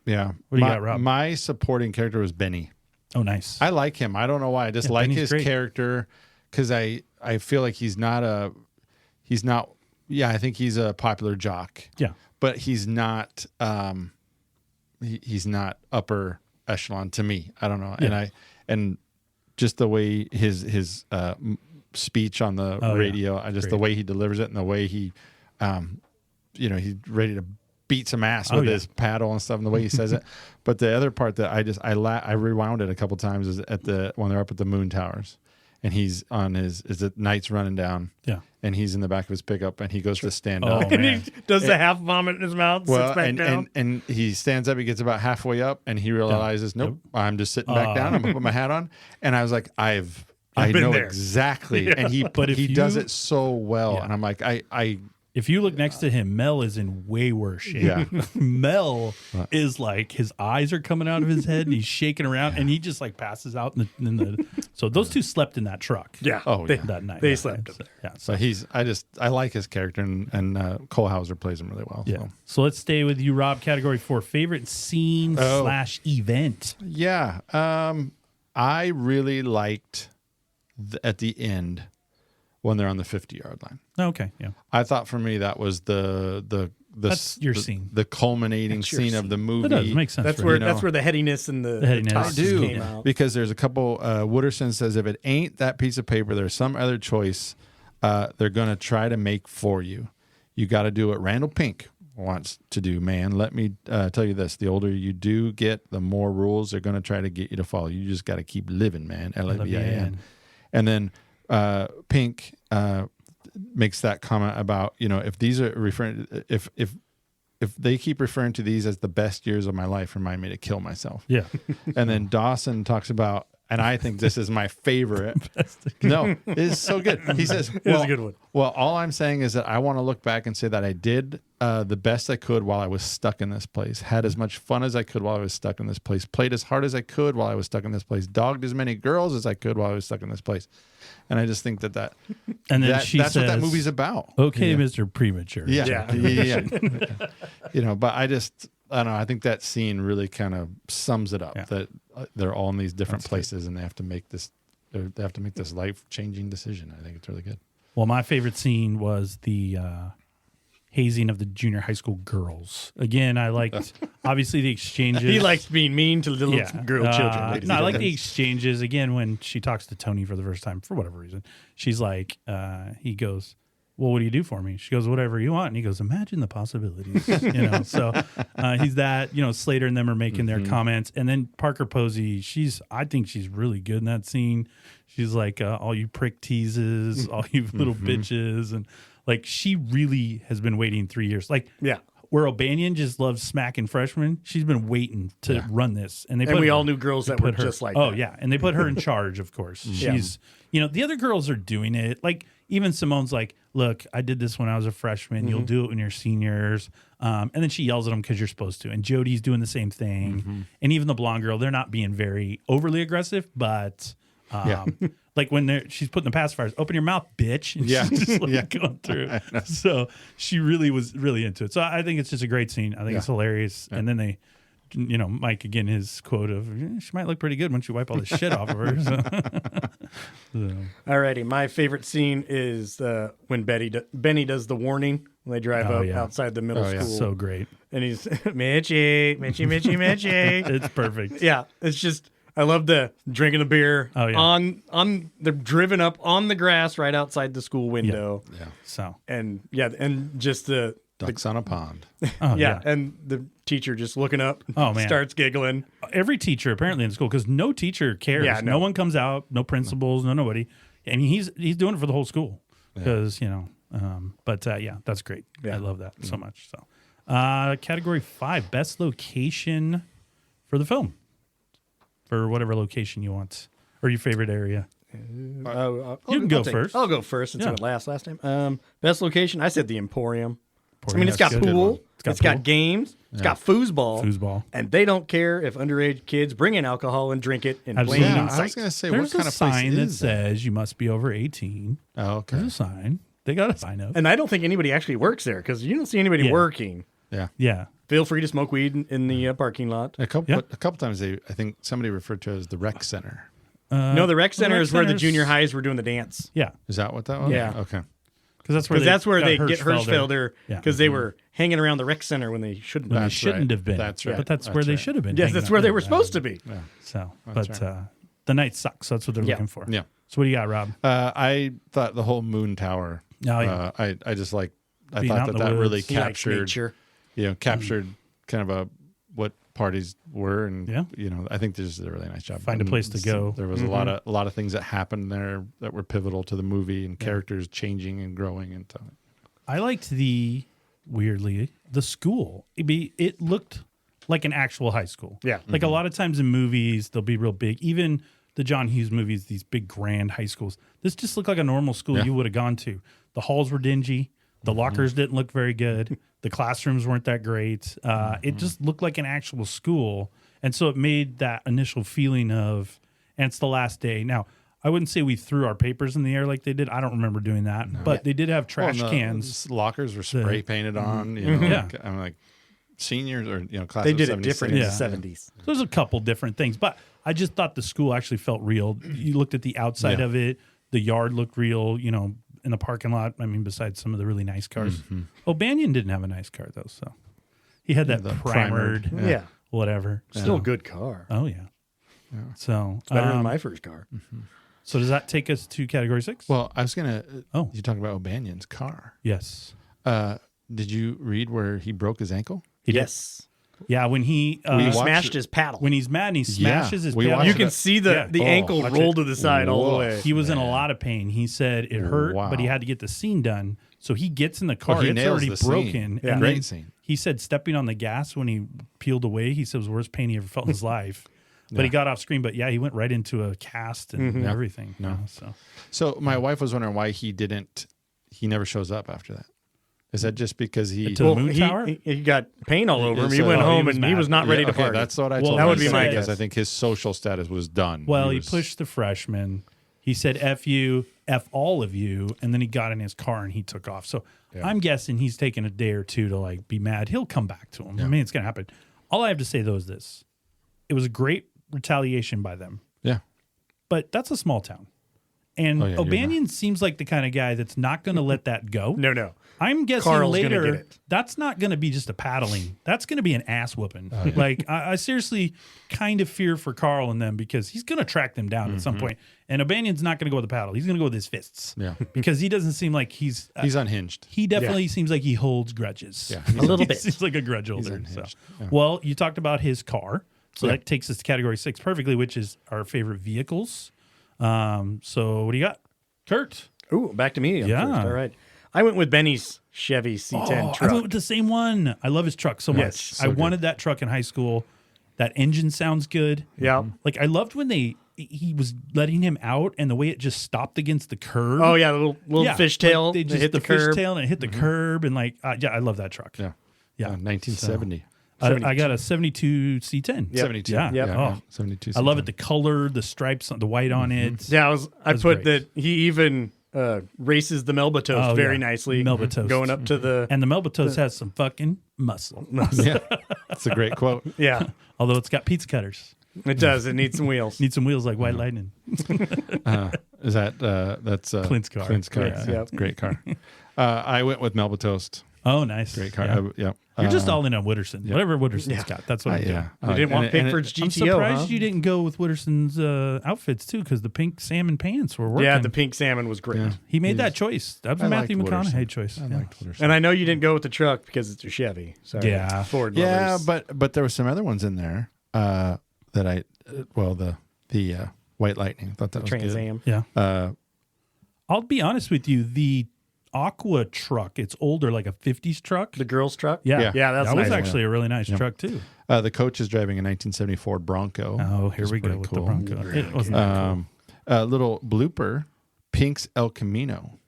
Yeah. What do you got, Rob? My supporting character was Benny. Oh, nice. I like him. I don't know why. I just like Benny's his great. character because I feel like he's not. Yeah, I think he's a popular jock. Yeah. But he's not. He's not upper echelon to me. I don't know. Yeah. And just the way his speech on the radio, the way he delivers it, and the way he, he's ready to beat some ass with his paddle and stuff, and the way he says it. But the other part that I rewound it a couple times is when they're up at the moon towers, and he's on the night's running down. Yeah. And he's in the back of his pickup, and he goes to stand Oh, up. And man. he does the half vomit in his mouth, Well, sits back down. and he stands up. He gets about halfway up, and he realizes, nope, I'm just sitting back down. I'm gonna put my hat on, and I was like, I been know there. exactly, and he does it so well, and I'm like, If you look next to him, Mel is in way worse shape. Yeah. Mel is like, his eyes are coming out of his head and he's shaking around and he just like passes out in the so those two slept in that truck. Yeah. That night. They Yeah. slept up there. Yeah. so I like his character, and Cole Hauser plays him really well. Yeah. So let's stay with you, Rob. Category 4, favorite scene / event. Yeah. I really liked at the end when they're on the 50-yard line. Okay. Yeah. I thought for me that was That's your scene. the culminating scene of the movie. That does make sense. That's for where you. that's where the headiness and the headiness. toss I do. came out. Because there's a couple. Wooderson says, if it ain't that piece of paper, there's some other choice they're going to try to make for you. You got to do what Randall Pink wants to do, man. Let me tell you this. The older you do get, the more rules they're going to try to get you to follow. You just got to keep living, man. LAVIN. And then Pink makes that comment about, if these are referring, if they keep referring to these as the best years of my life, remind me to kill myself. Yeah. And then Dawson talks about, and I think this is my favorite. No, it is so good. He says, was a good one. Well, all I'm saying is that I want to look back and say that I did the best I could while I was stuck in this place, had as much fun as I could while I was stuck in this place, played as hard as I could while I was stuck in this place, dogged as many girls as I could while I was stuck in this place. And I just think that And then that's she what that says, movie about. Okay, Yeah. Mr. Premature. Yeah. But I don't know. I think that scene really kind of sums it up. Yeah. That they're all in these different places, and they have to make this. They have to make this life-changing decision. I think it's really good. Well, my favorite scene was the hazing of the junior high school girls. Again, I liked obviously the exchanges. He likes being mean to little girl children. ladies No, I and like the gentlemen. exchanges. Again, when she talks to Tony for the first time, for whatever reason, she's like, he goes, well, what do you do for me? She goes, whatever you want. And he goes, imagine the possibilities. So he's that, Slater and them are making their comments. And then Parker Posey, I think she's really good in that scene. She's like, all you prick teases, all you little bitches. And like, she really has been waiting 3 years. Like, Yeah. where O'Banion just loves smacking freshmen, she's been waiting to run this. And we all knew girls that were put her, just like oh that. yeah, and they put her in charge, of course. She's the other girls are doing it. Like even Simone's like, look, I did this when I was a freshman. You'll do it when you're seniors. And then she yells at them because you're supposed to. And Jody's doing the same thing. And even the blonde girl, they're not being very overly aggressive, but like when she's putting the pacifiers, open your mouth, bitch. And she's just like going through. So she really was really into it. So I think it's just a great scene. I think it's hilarious. And then they, Mike, again, his quote of, she might look pretty good once you wipe all the shit off of her. So. Alrighty, my favorite scene is when Benny does the warning when they drive up outside the middle school. So great. And he's, Mitchie. It's perfect. Yeah, it's just, I love the drinking the beer Oh, yeah. on they're driven up on the grass right outside the school window. Yeah. So, And just the Ducks on a pond. oh, yeah, and the teacher just looking up, Oh, man. starts giggling. Every teacher apparently in school, because no teacher cares. Yeah, no. no. one comes out, no principals, no nobody. And he's doing it for the whole school because, yeah, that's great. Yeah. I love that so much. So, category 5, best location for the film. For whatever location you want or your favorite area. You can go first. I'll go first since I went last time. Best location, I said the Emporium. I mean, it's That's got good. pool, It's it's got got pool. games, it's got foosball. Foosball. And they don't care if underage kids bring in alcohol and drink it in Absolutely plain not. I was sight. going to say, There's what kind a of place sign that is that? says you must be over 18. Oh, okay. There's a sign. They got a sign up. And I don't think anybody actually works there because you don't see anybody Yeah. working. Yeah. Yeah. Feel free to smoke weed in the parking lot. A couple Yeah. times, I think somebody referred to it as the rec center. No, the rec center rec is where the center's- junior highs were doing the dance. Yeah. Is that what that was? Yeah. Okay. Because That's where they got get Hirschfelder Yeah. because they were hanging around the rec center when they shouldn't When they have. shouldn't have been. That's right. But that's That's where they right. should have been. Yes, hanging that's out where they there. were supposed to be. Yeah. So, That's but right. the night sucks. So that's what they're Yeah. looking for. Yeah. So what do you got, Rob? I thought the whole moon tower. Oh, yeah. I just like. I Being thought out in that the really woods. He likes captured. nature. Captured kind of what parties were, and Yeah. I think this is a really nice job. Find a And place to go. There was a lot of things that happened there that were pivotal to the movie, and characters changing and growing and stuff. I liked the school. It looked like an actual high school. Yeah. Like a lot of times in movies, they'll be real big. Even the John Hughes movies, these big grand high schools. This just looked like a normal school Yeah. you would have gone to. The halls were dingy. The lockers didn't look very good. The classrooms weren't that great. It just looked like an actual school. And so it made that initial feeling of, and it's the last day. Now, I wouldn't say we threw our papers in the air like they did. I don't remember doing that. But they did have trash cans. Lockers were spray painted on. Yeah. I'm like seniors or class. They of did it different in the Yeah. 70s. There's a couple different things, but I just thought the school actually felt real. You looked at the outside Yeah. of it, the yard looked real, in the parking lot. I mean, besides some of the really nice cars. O'Banion didn't have a nice car, though, so he had that the primered, primered, Yeah. whatever. Still a good car. Oh, yeah. So, Better than my first car. so does that take us to category 6? Well, I was gonna. Oh. You talking about O'Banion's car? Yes. Did you read where he broke his ankle? He did. Yes. Yeah, when he He watched smashed it. his paddle. when he's mad and he smashes his we pedal. watched You can it. see the Yeah. ankle watch roll it. to the side all the Whoa. way. He was in a lot of pain. He said it hurt, Wow. but he had to get the scene done. So he gets in the car. he It's nails already the scene. broken. Yeah. And Great then scene. He said stepping on the gas when he peeled away, he said it was the worst pain he ever felt in his life. But he got off screen. But yeah, he went right into a cast and everything. No. So my wife was wondering why he never shows up after that. Is that just because he? To the moon he, tower? he got pain all over him. He So- went Oh, he home was and he mad. was not ready to okay, party. that's what I Well, told that her. would be my because guess. I think his social status was done. Well, he was- pushed the freshman. He said, F you, F all of you. And then he got in his car and he took off. So I'm guessing he's taking a day or two to be mad. He'll come back to him. I mean, it's going to happen. All I have to say, though, is this. It was a great retaliation by them. Yeah. But that's a small town. And Oh, yeah, you're O'Banion seems like the kind of guy that's not going to let that go. No. I'm guessing Carl's gonna later get it. that's not going to be just a paddling. That's going to be an ass whooping. I seriously kind of fear for Carl and them because he's going to track them down at some point. And O'Banion's not going to go with the paddle. He's going to go with his fists. Yeah. Because he doesn't seem like he's unhinged. he definitely seems like he holds grudges. Yeah, A little He bit. seems like a grudge holder. So. unhinged. Yeah. Well, you talked about his car. So that takes us to category 6 perfectly, which is our favorite vehicles. So what do you got? Kurt. Ooh, back to me. Yeah. First. All right. I went with Benny's Chevy C10 I truck. went with the same one. I love his truck so much. Yes, so I good. wanted that truck in high school. That engine sounds good. Yeah. Like I loved when he was letting him out and the way it just stopped against the curb. Oh, yeah, the little fishtail. Like they that just hit the curb. fishtail and it hit the curb and I love that truck. Yeah. Yeah. 1970. I got a 72 C10. 72. Yeah. Yep. Oh. 72. I love it. The color, the stripes, the white on it. Yeah, I That's put great. that he even races the Melba toast Oh, very yeah. nicely. Melba toast. Going up to the... And the Melba Toast has some fucking muscle. Yeah. That's a great quote. Yeah, Although it's got pizza cutters. it does. It needs some wheels. Need some wheels like White Lightning. Is that that's Clint's car. Clint's car. Yeah. Yeah, it's a great car. I went with Melba Toast. Oh, nice. Great car. Yeah. Yeah. You're just all in on Wooderson. Whatever Wooderson's got, that's what I'm doing. Yeah. You didn't want Pickford's GTO, I'm surprised huh? you didn't go with Wooderson's outfits too, because the pink salmon pants were working. Yeah, the pink salmon was great. Yeah. He made that choice. That was a I Matthew liked McConaughey Wooderson. choice. I Yeah. liked Wooderson. And I know you didn't go with the truck because it's a Chevy. Sorry. Yeah. Ford Yeah, lovers. but there were some other ones in there that I, the White Lightning. I thought that was Trans good. Am. Yeah. I'll be honest with you. The Aqua truck, it's older, like a 50s truck. The girl's truck? Yeah. Yeah, that's that was nice. actually a really nice truck too. The coach is driving a 1974 Bronco. Oh, here It's we go pretty with cool. the Bronco. It wasn't that cool. A little blooper. Pink's El Camino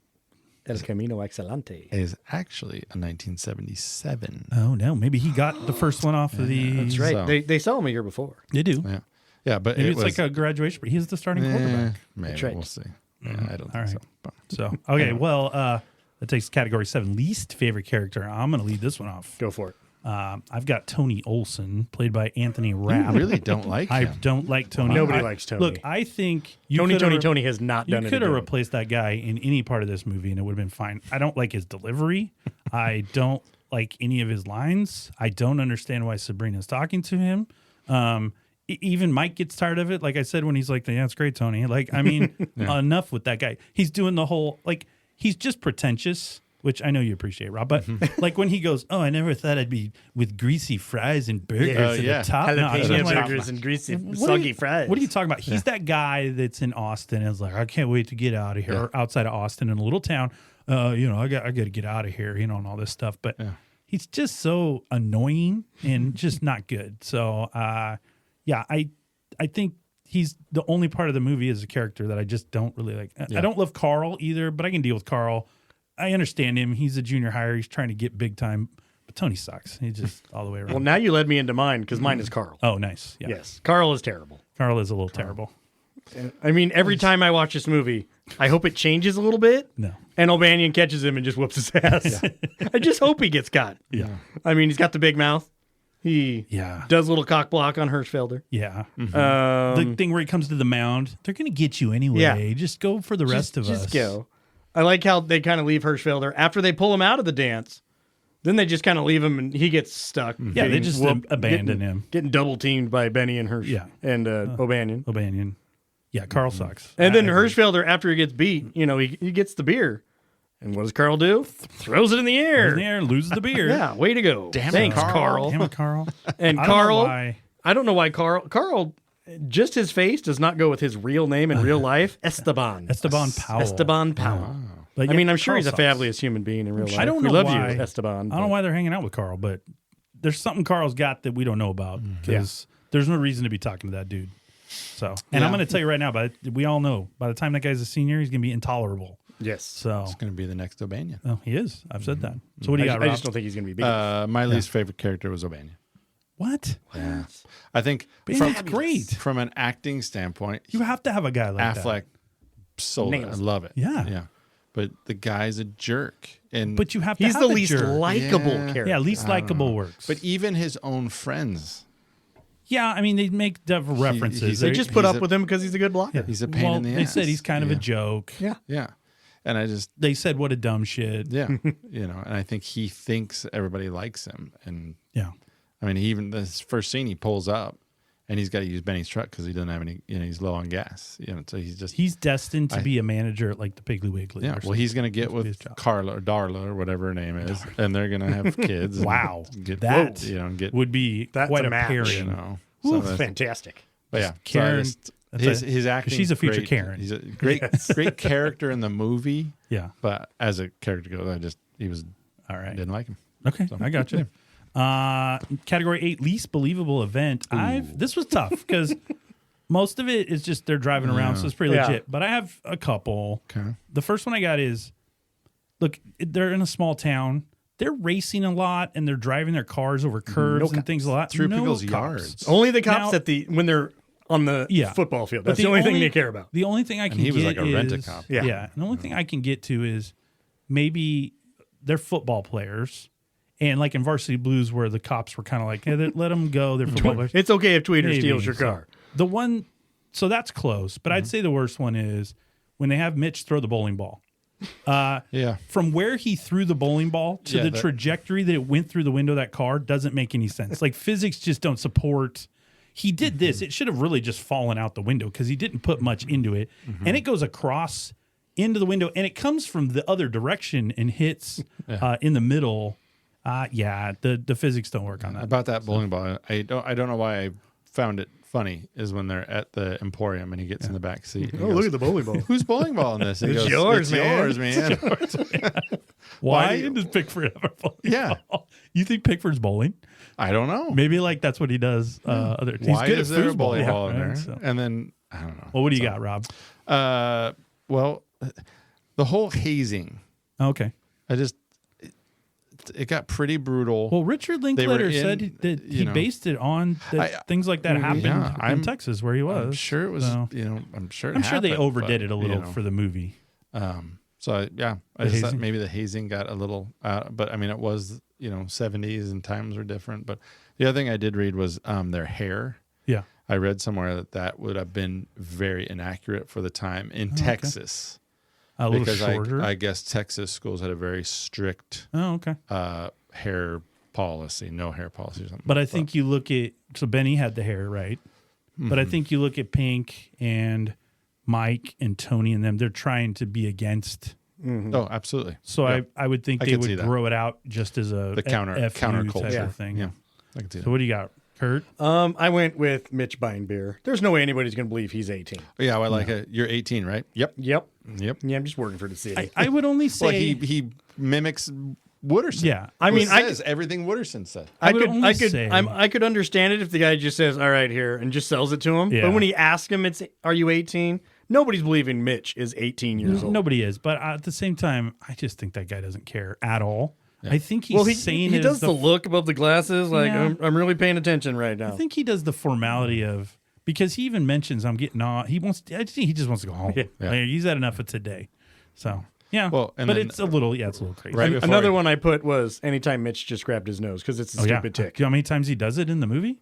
El Camino Excelente. is actually a 1977. Oh no, maybe he got the first one off of the. That's right. So- They saw him a year before. They do. Yeah, yeah, but Maybe it it's was like a graduation. But he's the starting quarterback. Maybe That's right. we'll see. Yeah, I don't think All right. so. But So okay, well, that takes category 7, least favorite character. I'm going to lead this one off. Go for it. I've got Tony Olson, played by Anthony you Rapp. really don't like I him. don't like Tony. Nobody I- likes Tony. Look, I think Tony has not You done could have anything. replaced that guy in any part of this movie, and it would have been fine. I don't like his delivery. I don't like any of his lines. I don't understand why Sabrina's talking to him. Even Mike gets tired of it. Like I said, when he's like, "Yeah, it's great, Tony." Like, I mean, enough with that guy. He's doing the whole he's just pretentious, which I know you appreciate, Rob. But like when he goes, "Oh, I never thought I'd be with greasy fries and burgers at yeah. the top notch." I'm Jalapeno like, burgers and greasy, what soggy fries. What are you talking about? He's that guy that's in Austin and is like, I can't wait to get out of here, or outside of Austin in a little town. I got to get out of here, and all this stuff. But he's just so annoying and just not good. So, I think he's the only part of the movie as a character that I just don't really like. I don't love Carl either, but I can deal with Carl. I understand him. He's a junior hire. He's trying to get big time. But Tony sucks. He's just all the way around. Well, now you led me into mine because mine is Carl. Oh, nice. Yeah. Yes. Carl is terrible. Carl is a little terrible. I mean, every time I watch this movie, I hope it changes a little bit. No. And O'Banion catches him and just whoops his ass. I just hope he gets caught. Yeah. I mean, he's got the big mouth. He does a little cock block on Hirschfelder. Yeah. The thing where he comes to the mound, they're going to get you anyway. Yeah. Just go for the rest of us. Just go. I like how they kind of leave Hirschfelder after they pull him out of the dance. Then they just kind of leave him and he gets stuck. Yeah, they just abandon him. Getting double teamed by Benny and Hirsch. Yeah. And O'Banion. O'Banion. Yeah, Carl sucks. And then I agree. Hirschfelder, after he gets beat, he gets the beer. And what does Carl do? Throws it in the air. In the air, loses the beer. Yeah, way to go. Damn it, Thanks, Carl. Carl. Damn it, Carl. And I don't know Carl, why. I don't know why Carl, just his face does not go with his real name in real life. Esteban. Esteban Powell. Esteban Powell. But I yeah, mean, I'm sure Carl he's a sucks. fabulous human being in real life. I don't know we love why. you, Esteban. I don't know why they're hanging out with Carl, but there's something Carl's got that we don't know about because there's no reason to be talking to that dude. So, and I'm going to tell you right now, but we all know by the time that guy's a senior, he's going to be intolerable. Yes. So, It's going to be the next O'Banion. oh, he is. I've said that. So, what do you got, I Rob? just don't think he's going to be big. My least favorite character was O'Banion. What? Yeah. I think Banion's great. from an acting standpoint, You have to have a guy like that. Affleck sold it. I Nails it. love it. Yeah. Yeah. But the guy's a jerk. And But you have to he's have the a least jerk. likable Yeah. character. Yeah, least likable works. But even his own friends, yeah, I mean, they make references. They just put he's up a- with him because he's a good blocker. he's a pain well, in the they ass. said he's kind of a Yeah. joke. Yeah. Yeah. And I just, They said, what a dumb shit. yeah, and I think he thinks everybody likes him. And Yeah. I mean, even this first scene, he pulls up and he's got to use Benny's truck because he doesn't have any, he's low on gas. So He's destined to be a manager at like the Piggly Wiggly. yeah. or Well, something. he's going to get His with job. Carla or Darla or whatever her name is, and they're going to have kids. and Wow. get, That get, would be That's quite a a match. pairing. So Ooh, that's- fantastic. but yeah, Karen- so that's his acting. she's a future great. Karen. He's a great character in the movie, Yeah. but as a character goes, he was All right. didn't like him. Okay. I got you. Category 8, least believable event. This was tough because most of it is just they're driving around, so it's pretty Yeah. legit. But I have a couple. Okay. The first one I got is, look, they're in a small town. They're racing a lot and they're driving their cars over curves and things a lot. Through No people's cops. yards. Only the cops Now- when they're on the Yeah. football field. But That's the only thing they care about. The only thing I can he was get like a rent-a is, cop. Yeah. And the only thing I can get to is maybe they're football players. And like in Varsity Blues where the cops were kind of like, hey, let them go. They're football players. It's okay if Tweeter Maybe. steals your car. The one, so that's close. But I'd say the worst one is when they have Mitch throw the bowling ball. Yeah. From where he threw the bowling ball to Yeah, the that- trajectory that it went through the window of that car doesn't make any sense. Like physics just don't support. He did this. It should have really just fallen out the window because he didn't put much into it. And it goes across into the window and it comes from the other direction and hits in the middle. The physics don't work on that. About that bowling ball, I don't know why I found it funny is when they're at the Emporium and he gets in the back seat. Oh, look at the bowling ball. Who's bowling ball in this? He It's goes, yours, "It's man." yours, man. Why do you- does Pickford have a bowling Yeah. ball? You think Pickford's bowling? I don't know. Maybe like that's what he does. He's Why good is at there a foosball. bowling Yeah, ball in right, there? so. And then I don't know. Well, what do you got, Rob? Well, the whole hazing. Okay. It got pretty brutal. Well, Richard were Linklater in, said that he you know- based it on that things like that happened Yeah, in I'm- Texas where he was. I'm sure it was. So, I'm sure. I'm sure they happened, overdid but, it a little for the movie. So yeah, I The just thought hazing? maybe the hazing got a little, but I mean it was 70s and times were different. But the other thing I did read was their hair. Yeah. I read somewhere that would have been very inaccurate for the time in Texas. A little Because shorter. I guess Texas schools had a very strict Oh, okay. hair policy, no hair policy or something. But I think you look at Benny had the hair, right? But I think you look at Pink and Mike and Tony and them, they're trying to be against. Oh, absolutely. So Yeah. I would think I they could see would that. grow it out just as a The counterculture type of thing. Yeah, I can see So that. what do you got, Kurt? I went with Mitch buying beer. There's no way anybody's going to believe he's 18. Yeah, well, I like it. You're 18, right? Yep. Yep. Yep. Yeah, I'm just working for the city. I would only say Well, he mimics Wooderson. Yeah. I mean, Who says everything Wooderson said. I would only say- I could understand it if the guy just says, "All right, here," and just sells it to him. Yeah. But when he asks him, "Are you 18?" Nobody's believing Mitch is 18 years old. nobody is. But at the same time, I just think that guy doesn't care at all. I think he's Well, saying he it does as the look above the glasses. Like Yeah. I'm really paying attention right now. I think he does the formality of because he even mentions I'm getting off. He think he just wants to go home. Yeah. Like, he's had enough of today. So yeah. Well, and but then- it's a little crazy. Right before Another one I put was anytime Mitch just grabbed his nose because it's a stupid tick. Do you know how many times he does it in the movie?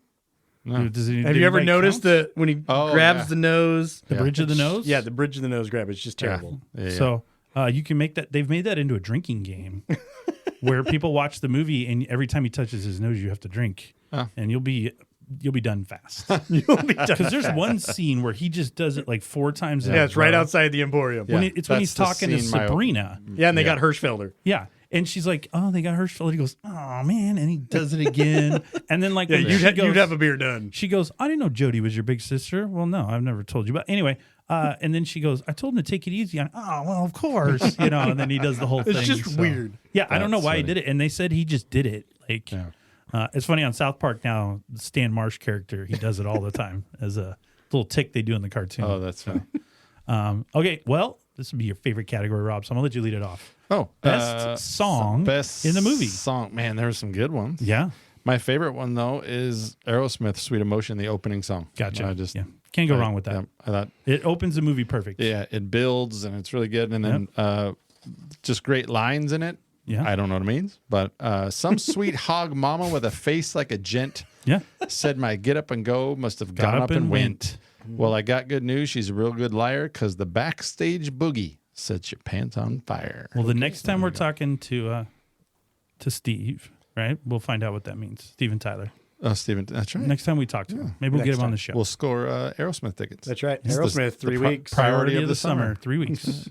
No. Have you ever noticed that when he grabs yeah. the nose? the bridge of the nose? Yeah, the bridge of the nose grab is just terrible. Yeah. So you can make that. They've made that into a drinking game where people watch the movie and every time he touches his nose, you have to drink, and you'll be done fast. You'll be done. Because there's one scene where he just does it like 4 times. in a Yeah, it's right row. outside the Emporium. When Yeah, it's when he's That's the talking to scene my- Sabrina. and they got Hirschfelder. Yeah. And she's like, "Oh, they got Hirschfeld." He goes, "Oh man," and he does it again. And then like, Yeah, she you'd goes- have a beer done. She goes, "I didn't know Jody was your big sister." Well, no, I've never told you. But anyway, and then she goes, "I told him to take it easy." Oh, well, of course, And then he does the whole thing. It's just weird. Yeah, I don't know That's why he funny. did it. And they said he just did it. Like, it's funny on South Park now. The Stan Marsh character, he does it all the time as a little tick they do in the cartoon. Oh, that's funny. Okay, well, this would be your favorite category, Rob. So I'm gonna let you lead it off. Oh, Best song in the movie. Song, man, there were some good ones. Yeah, My favorite one though is Aerosmith, "Sweet Emotion," the opening song. gotcha. I just Can't go wrong with that. Yeah, I thought, It opens the movie perfect. yeah, it builds and it's really good, and then just great lines in it. Yeah. I don't know what it means, but some sweet hog mama with a face like a gent Yeah. said my get up and go must have gone up and went. Well, I got good news. She's a real good liar because the backstage boogie sets your pants on fire. Well, the next time we're talking to Steve, right? We'll find out what that means. Steve and Tyler. Oh, Steven, that's right. Next time we talk to him, maybe we'll get him on the show. We'll score Aerosmith tickets. That's right. It's Aerosmith, the 3 weeks. Priority of the summer, 3 weeks. So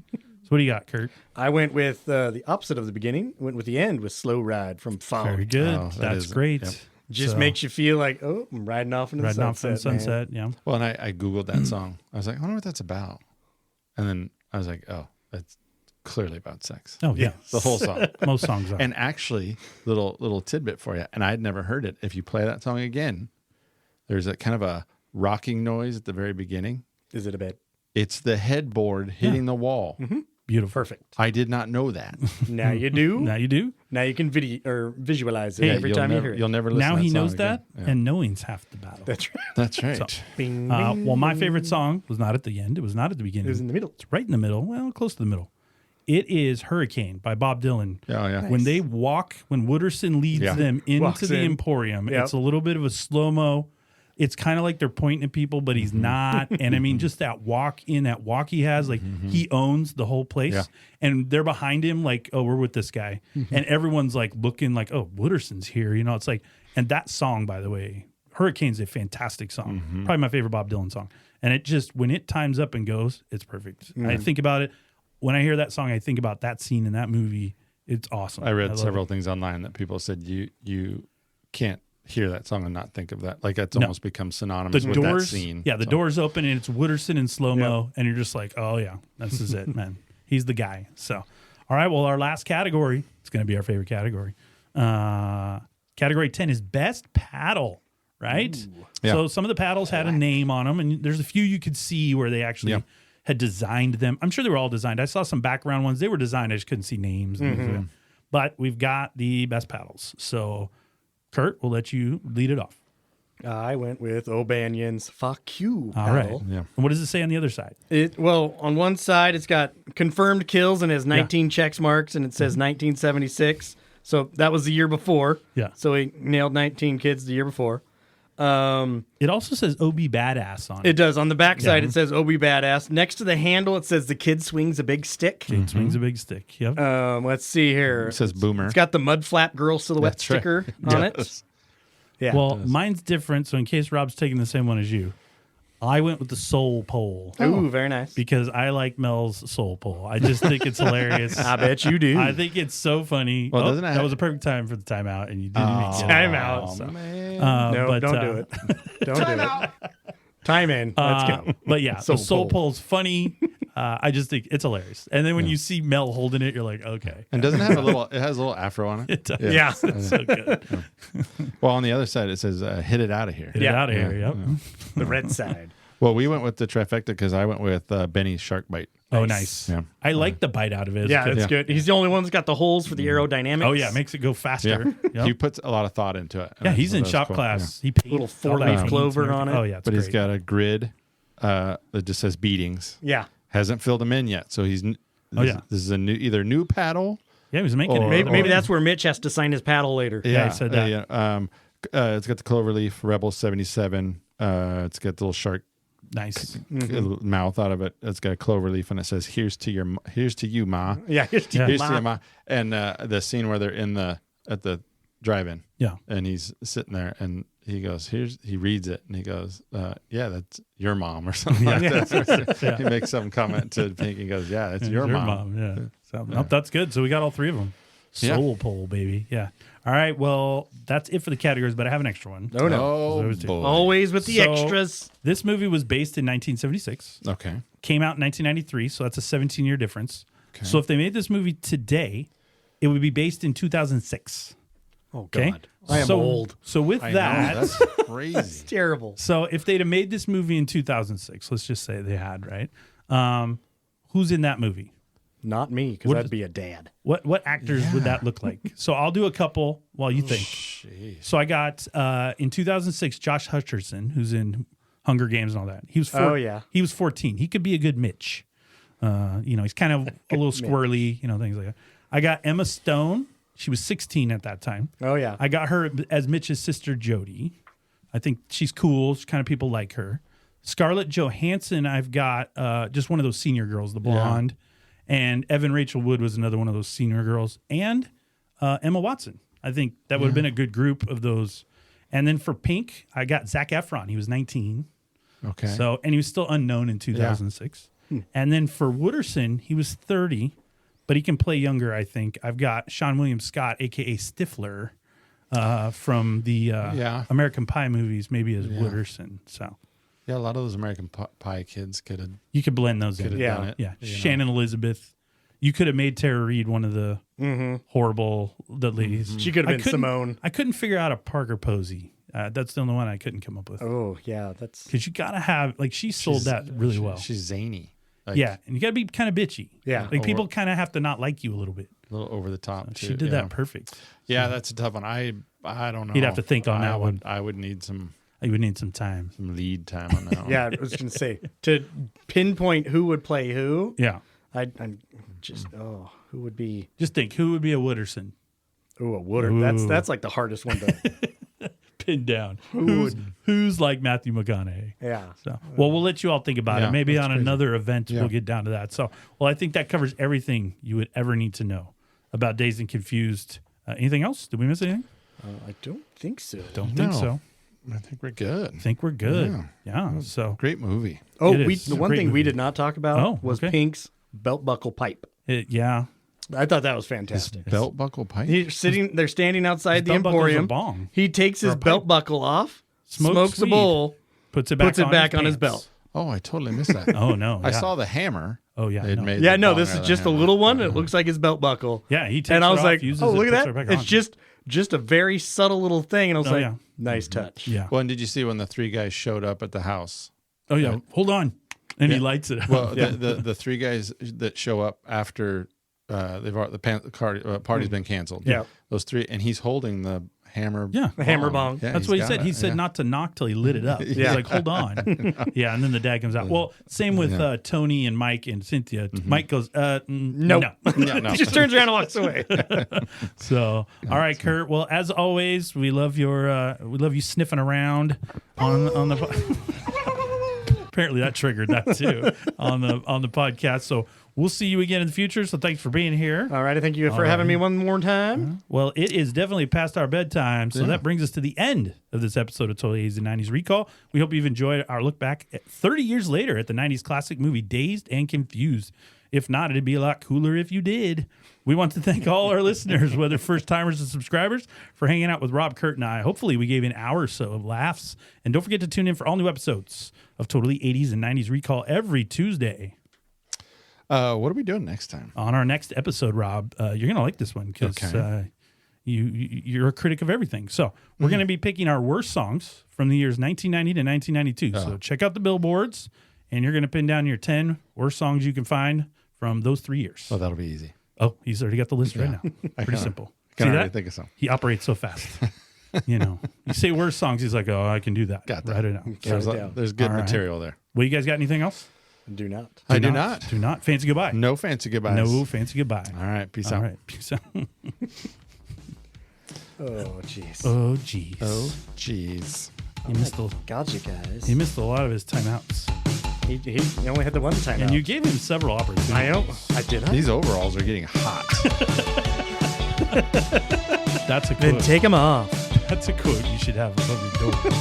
what do you got, Kurt? I went with the opposite of the beginning. Went with the end with "Slow Ride" from Phone. Very good. Oh, that That's is- great. yep. Just So, makes you feel like, oh, I'm riding off into the riding off sunset. in the sunset. Yeah. Well, and I Googled that song. I was like, I wonder what that's about. And then I was like, oh, that's clearly about sex. Oh yeah. The whole song. Most songs are. And actually, little tidbit for you, and I'd never heard it. If you play that song again, there's a kind of a rocking noise at the very beginning. Is it a bed? It's the headboard hitting the wall. Beautiful. Perfect. I did not know that. Now you do. Now you do. Now you can visualize it every You'll time you never- hear it. You'll never listen Now to that he song knows again. that, Yeah. and knowing's half the battle. That's right. That's right. So, Bing, well, my favorite song was not at the end. It was not at the beginning. It was in the middle. It's right in the middle. Well, close to the middle. It is "Hurricane" by Bob Dylan. Oh, yeah. When they walk, when Wooderson leads Yeah. them into Walks the in. Emporium, Yep. it's a little bit of a slow-mo. it's kind of like they're pointing at people, but he's not. And I mean, just that walk he has, like he owns the whole place. Yeah. And they're behind him, like, oh, we're with this guy. And everyone's like looking like, oh, Wooderson's here. You know, it's like, and that song, by the way, Hurricane's a fantastic song. Probably my favorite Bob Dylan song. And it just, when it times up and goes, it's perfect. I think about it. When I hear that song, I think about that scene in that movie. It's awesome. I read several things online that people said you can't hear that song and not think of that. Like it's almost become synonymous with that scene. Yeah, the doors open and it's Wooderson in slow-mo, and you're just like, oh yeah, this is it, man. He's the guy. So, all right, well, our last category, it's going to be our favorite category. Category 10 is Best Paddle, right? Yeah. So some of the paddles had a name on them, and there's a few you could see where they actually had designed them. I'm sure they were all designed. I saw some background ones. They were designed. I just couldn't see names. But we've got the best paddles. So, Kurt, we'll let you lead it off. I went with O'Banion's Fuck You All right. paddle. Yeah. And what does it say on the other side? Well, on one side, it's got confirmed kills and has 19 checks marks, and it says 1976. So that was the year before. Yeah. So he nailed 19 kids the year before. It also says OB Badass on it. It does. On the back side, it says OB Badass. Next to the handle, it says the kid swings a big stick. Kid swings a big stick. Yep. Let's see here. It says Boomer. It's got the mud flap girl silhouette That's right. sticker on it. Yeah. Well, mine's different. So in case Rob's taking the same one as you, I went with the soul pole. Ooh, very nice. Because I like Mel's soul pole. I just think it's hilarious. I bet you do. I think it's so funny. Well, doesn't it that have- was a perfect time for the timeout, and you didn't even get it. Timeout. So, Man. No, but, don't do it. Don't do it. Time in. Let's go. But yeah, Soul the soul pole. pole's funny. I just think it's hilarious. And then when you see Mel holding it, you're like, okay. And doesn't it have it has a little afro on it? It does. Yeah. It's so good. Well, on the other side, it says, hit it out of here. Get it out of here. Yep. The red side. Well, we went with the trifecta because I went with Benny's shark bite. Oh, nice. Yeah. I like the bite out of it. Yeah, it's good. He's the only one that's got the holes for the aerodynamics. Oh, yeah. It makes it go faster. Yeah. He puts a lot of thought into it. Yeah, he's in That's shop cool. class. Yeah. He paints Little all that four-leaf paints clover and everything. on it. Oh, yeah. It's But great. he's got a grid that just says beatings. Yeah. Hasn't filled them in yet. So he's yeah. This is a either new paddle. Yeah, he was making Or- it. Maybe that's where Mitch has to sign his paddle later. Yeah, he said that. It's got the Cloverleaf Rebel 77. It's got the little shark Nice. mouth out of it. It's got a cloverleaf and it says, here's to you, Ma. Yeah. Here's to you, Ma. And the scene where they're at the drive-in. Yeah. And he's sitting there and he goes, he reads it and he goes, yeah, that's your mom or something like that. Yeah. He makes some comment to Pink and goes, yeah, that's your mom. Yeah. So, nope, that's good. So we got all three of them. Yeah. Soul pole, baby. Yeah. All right. Well, that's it for the categories, but I have an extra one. Oh, no. Oh, Those two. boy. Always with the So- extras. This movie was based in 1976. Okay. Came out in 1993, so that's a 17-year difference. So if they made this movie today, it would be based in 2006. Oh, Okay. God. I am so, old. So with I know, that, that's crazy. It's terrible. so if they'd have made this movie in 2006, let's just say they had, right? Who's in that movie? Not me, because What I'd is- be a dad. What actors would that look like? So I'll do a couple while you think. So I got in 2006 Josh Hutcherson, who's in Hunger Games and all that. He was he was 14. He could be a good Mitch. He's kind of a little squirrely, things like that. I got Emma Stone. She was 16 at that time. Oh, yeah. I got her as Mitch's sister Jody. I think she's cool. She's kind of people like her. Scarlett Johansson, I've got just one of those senior girls, the blonde. And Evan Rachel Wood was another one of those senior girls. And Emma Watson. I think that would have been a good group of those. And then for Pink, I got Zac Efron. He was 19. Okay. So, and he was still unknown in 2006. And then for Wooderson, he was 30, but he can play younger, I think. I've got Sean William Scott, a.k.a. Stifler, from the American Pie movies, maybe as Wooderson. So yeah, a lot of those American Pie kids could have you could blend those in. done it. Yeah, Shannon Elizabeth. You could have made Tara Reid one of the horrible ladies. She could have been couldn't- Simone. I couldn't figure out a Parker Posey. That's the only one I couldn't come up with. Oh, yeah. That's Because you got to have, she sold that really well. She's zany. Like, Yeah, and you got to be kind of bitchy. Yeah. Like people kind of have to not like you a little bit. a little over the top. She too, did that perfect. Yeah, that's a tough one. I don't know. You'd have to think on that one. I would need some You would need some time. lead time on that one. yeah. I was going to say to pinpoint who would play who. Yeah. I'm just who would be? Just think, who would be a Wooderson? Oh, a Woodard. Ooh. That's like the hardest one to pinned down. Who's like Matthew McConaughey? Yeah. So, well, we'll let you all think about Yeah, it. Maybe that's on crazy. another event Yeah. we'll get down to that. So, well, I think that covers everything you would ever need to know about Dazed and Confused. Anything else? Did we miss anything? I don't think so. Don't think No. so. I think we're good. I think we're good. Yeah. So, Great movie. Oh, It is. the It's a one great thing we movie. did not talk about was okay. Pink's belt buckle pipe. yeah. I thought that was fantastic. Belt buckle pipe. They're standing outside the belt buckle's a Emporium. bong. He takes his pipe. belt buckle off, Smokes smokes a weed. bowl, Puts it puts it back his on his pants. belt. Oh, I totally missed that. Oh, no. I yeah. saw the hammer. Oh, yeah. They'd no. made Yeah, the no, bong this out is of just a the hammer. little one. It looks like his belt buckle. Yeah, he takes And I was it like, off, uses oh, it, look at puts that. it back It's on. just a very subtle little thing. And I was Oh, like, yeah. nice touch. Yeah. Well, and did you see when the three guys showed up at the house? Oh, yeah. Hold on. And he Yeah. lights it up. Well, the three guys that show up after party's been canceled. Yeah. Those three, and he's holding the hammer. Yeah. The hammer bong. Yeah, That's he's what he got said. it. He said Yeah. not to knock till he lit it up. He's Yeah. like, hold on. Yeah, and then the dad comes out. Well, same with Tony and Mike and Cynthia. Mike goes, Nope. no. Yeah, no. He just turns around and walks away. So, all right, Kurt. Well, as always, we love you sniffing around on the. Apparently, that triggered that too on the podcast. So we'll see you again in the future. So thanks for being here. All right. Thank you for having me one more time. Well, it is definitely past our bedtime, so that brings us to the end of this episode of Totally 80s and 90s Recall. We hope you've enjoyed our look back at 30 years later at the 90s classic movie Dazed and Confused. If not, it'd be a lot cooler if you did. We want to thank all our listeners, whether first-timers and subscribers, for hanging out with Rob, Kurt, and I. Hopefully, we gave you an hour or so of laughs. And don't forget to tune in for all new episodes of Totally 80s and 90s Recall every Tuesday. What are we doing next time? On our next episode, Rob, you're going to like this one because you're a critic of everything. So we're going to be picking our worst songs from the years 1990 to 1992. So check out the billboards, and you're going to pin down your 10 worst songs you can find from those 3 years. Oh, that'll be easy. Oh, he's already got the list right now. Pretty simple. I can See already that? think of some. He operates so fast. You say worst songs, he's like, oh, I can do that. Got that. Write it down. There's good All right. material there. Well, you guys got anything else? Do not. I do not. Do not. Fancy goodbye. No fancy goodbyes. No fancy goodbye. All right. Peace All out. right. Peace out. Oh, jeez. Oh, jeez. Oh, jeez. God, you guys. He missed a lot of his timeouts. He only had the one time. And you gave him several opportunities. I know. I did. These overalls are getting hot. That's a Then quote. take him off. That's a quote you should have above your door.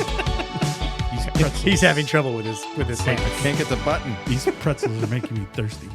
These pretzels, He's having trouble with his I hands. can't get the button. these pretzels are making me thirsty.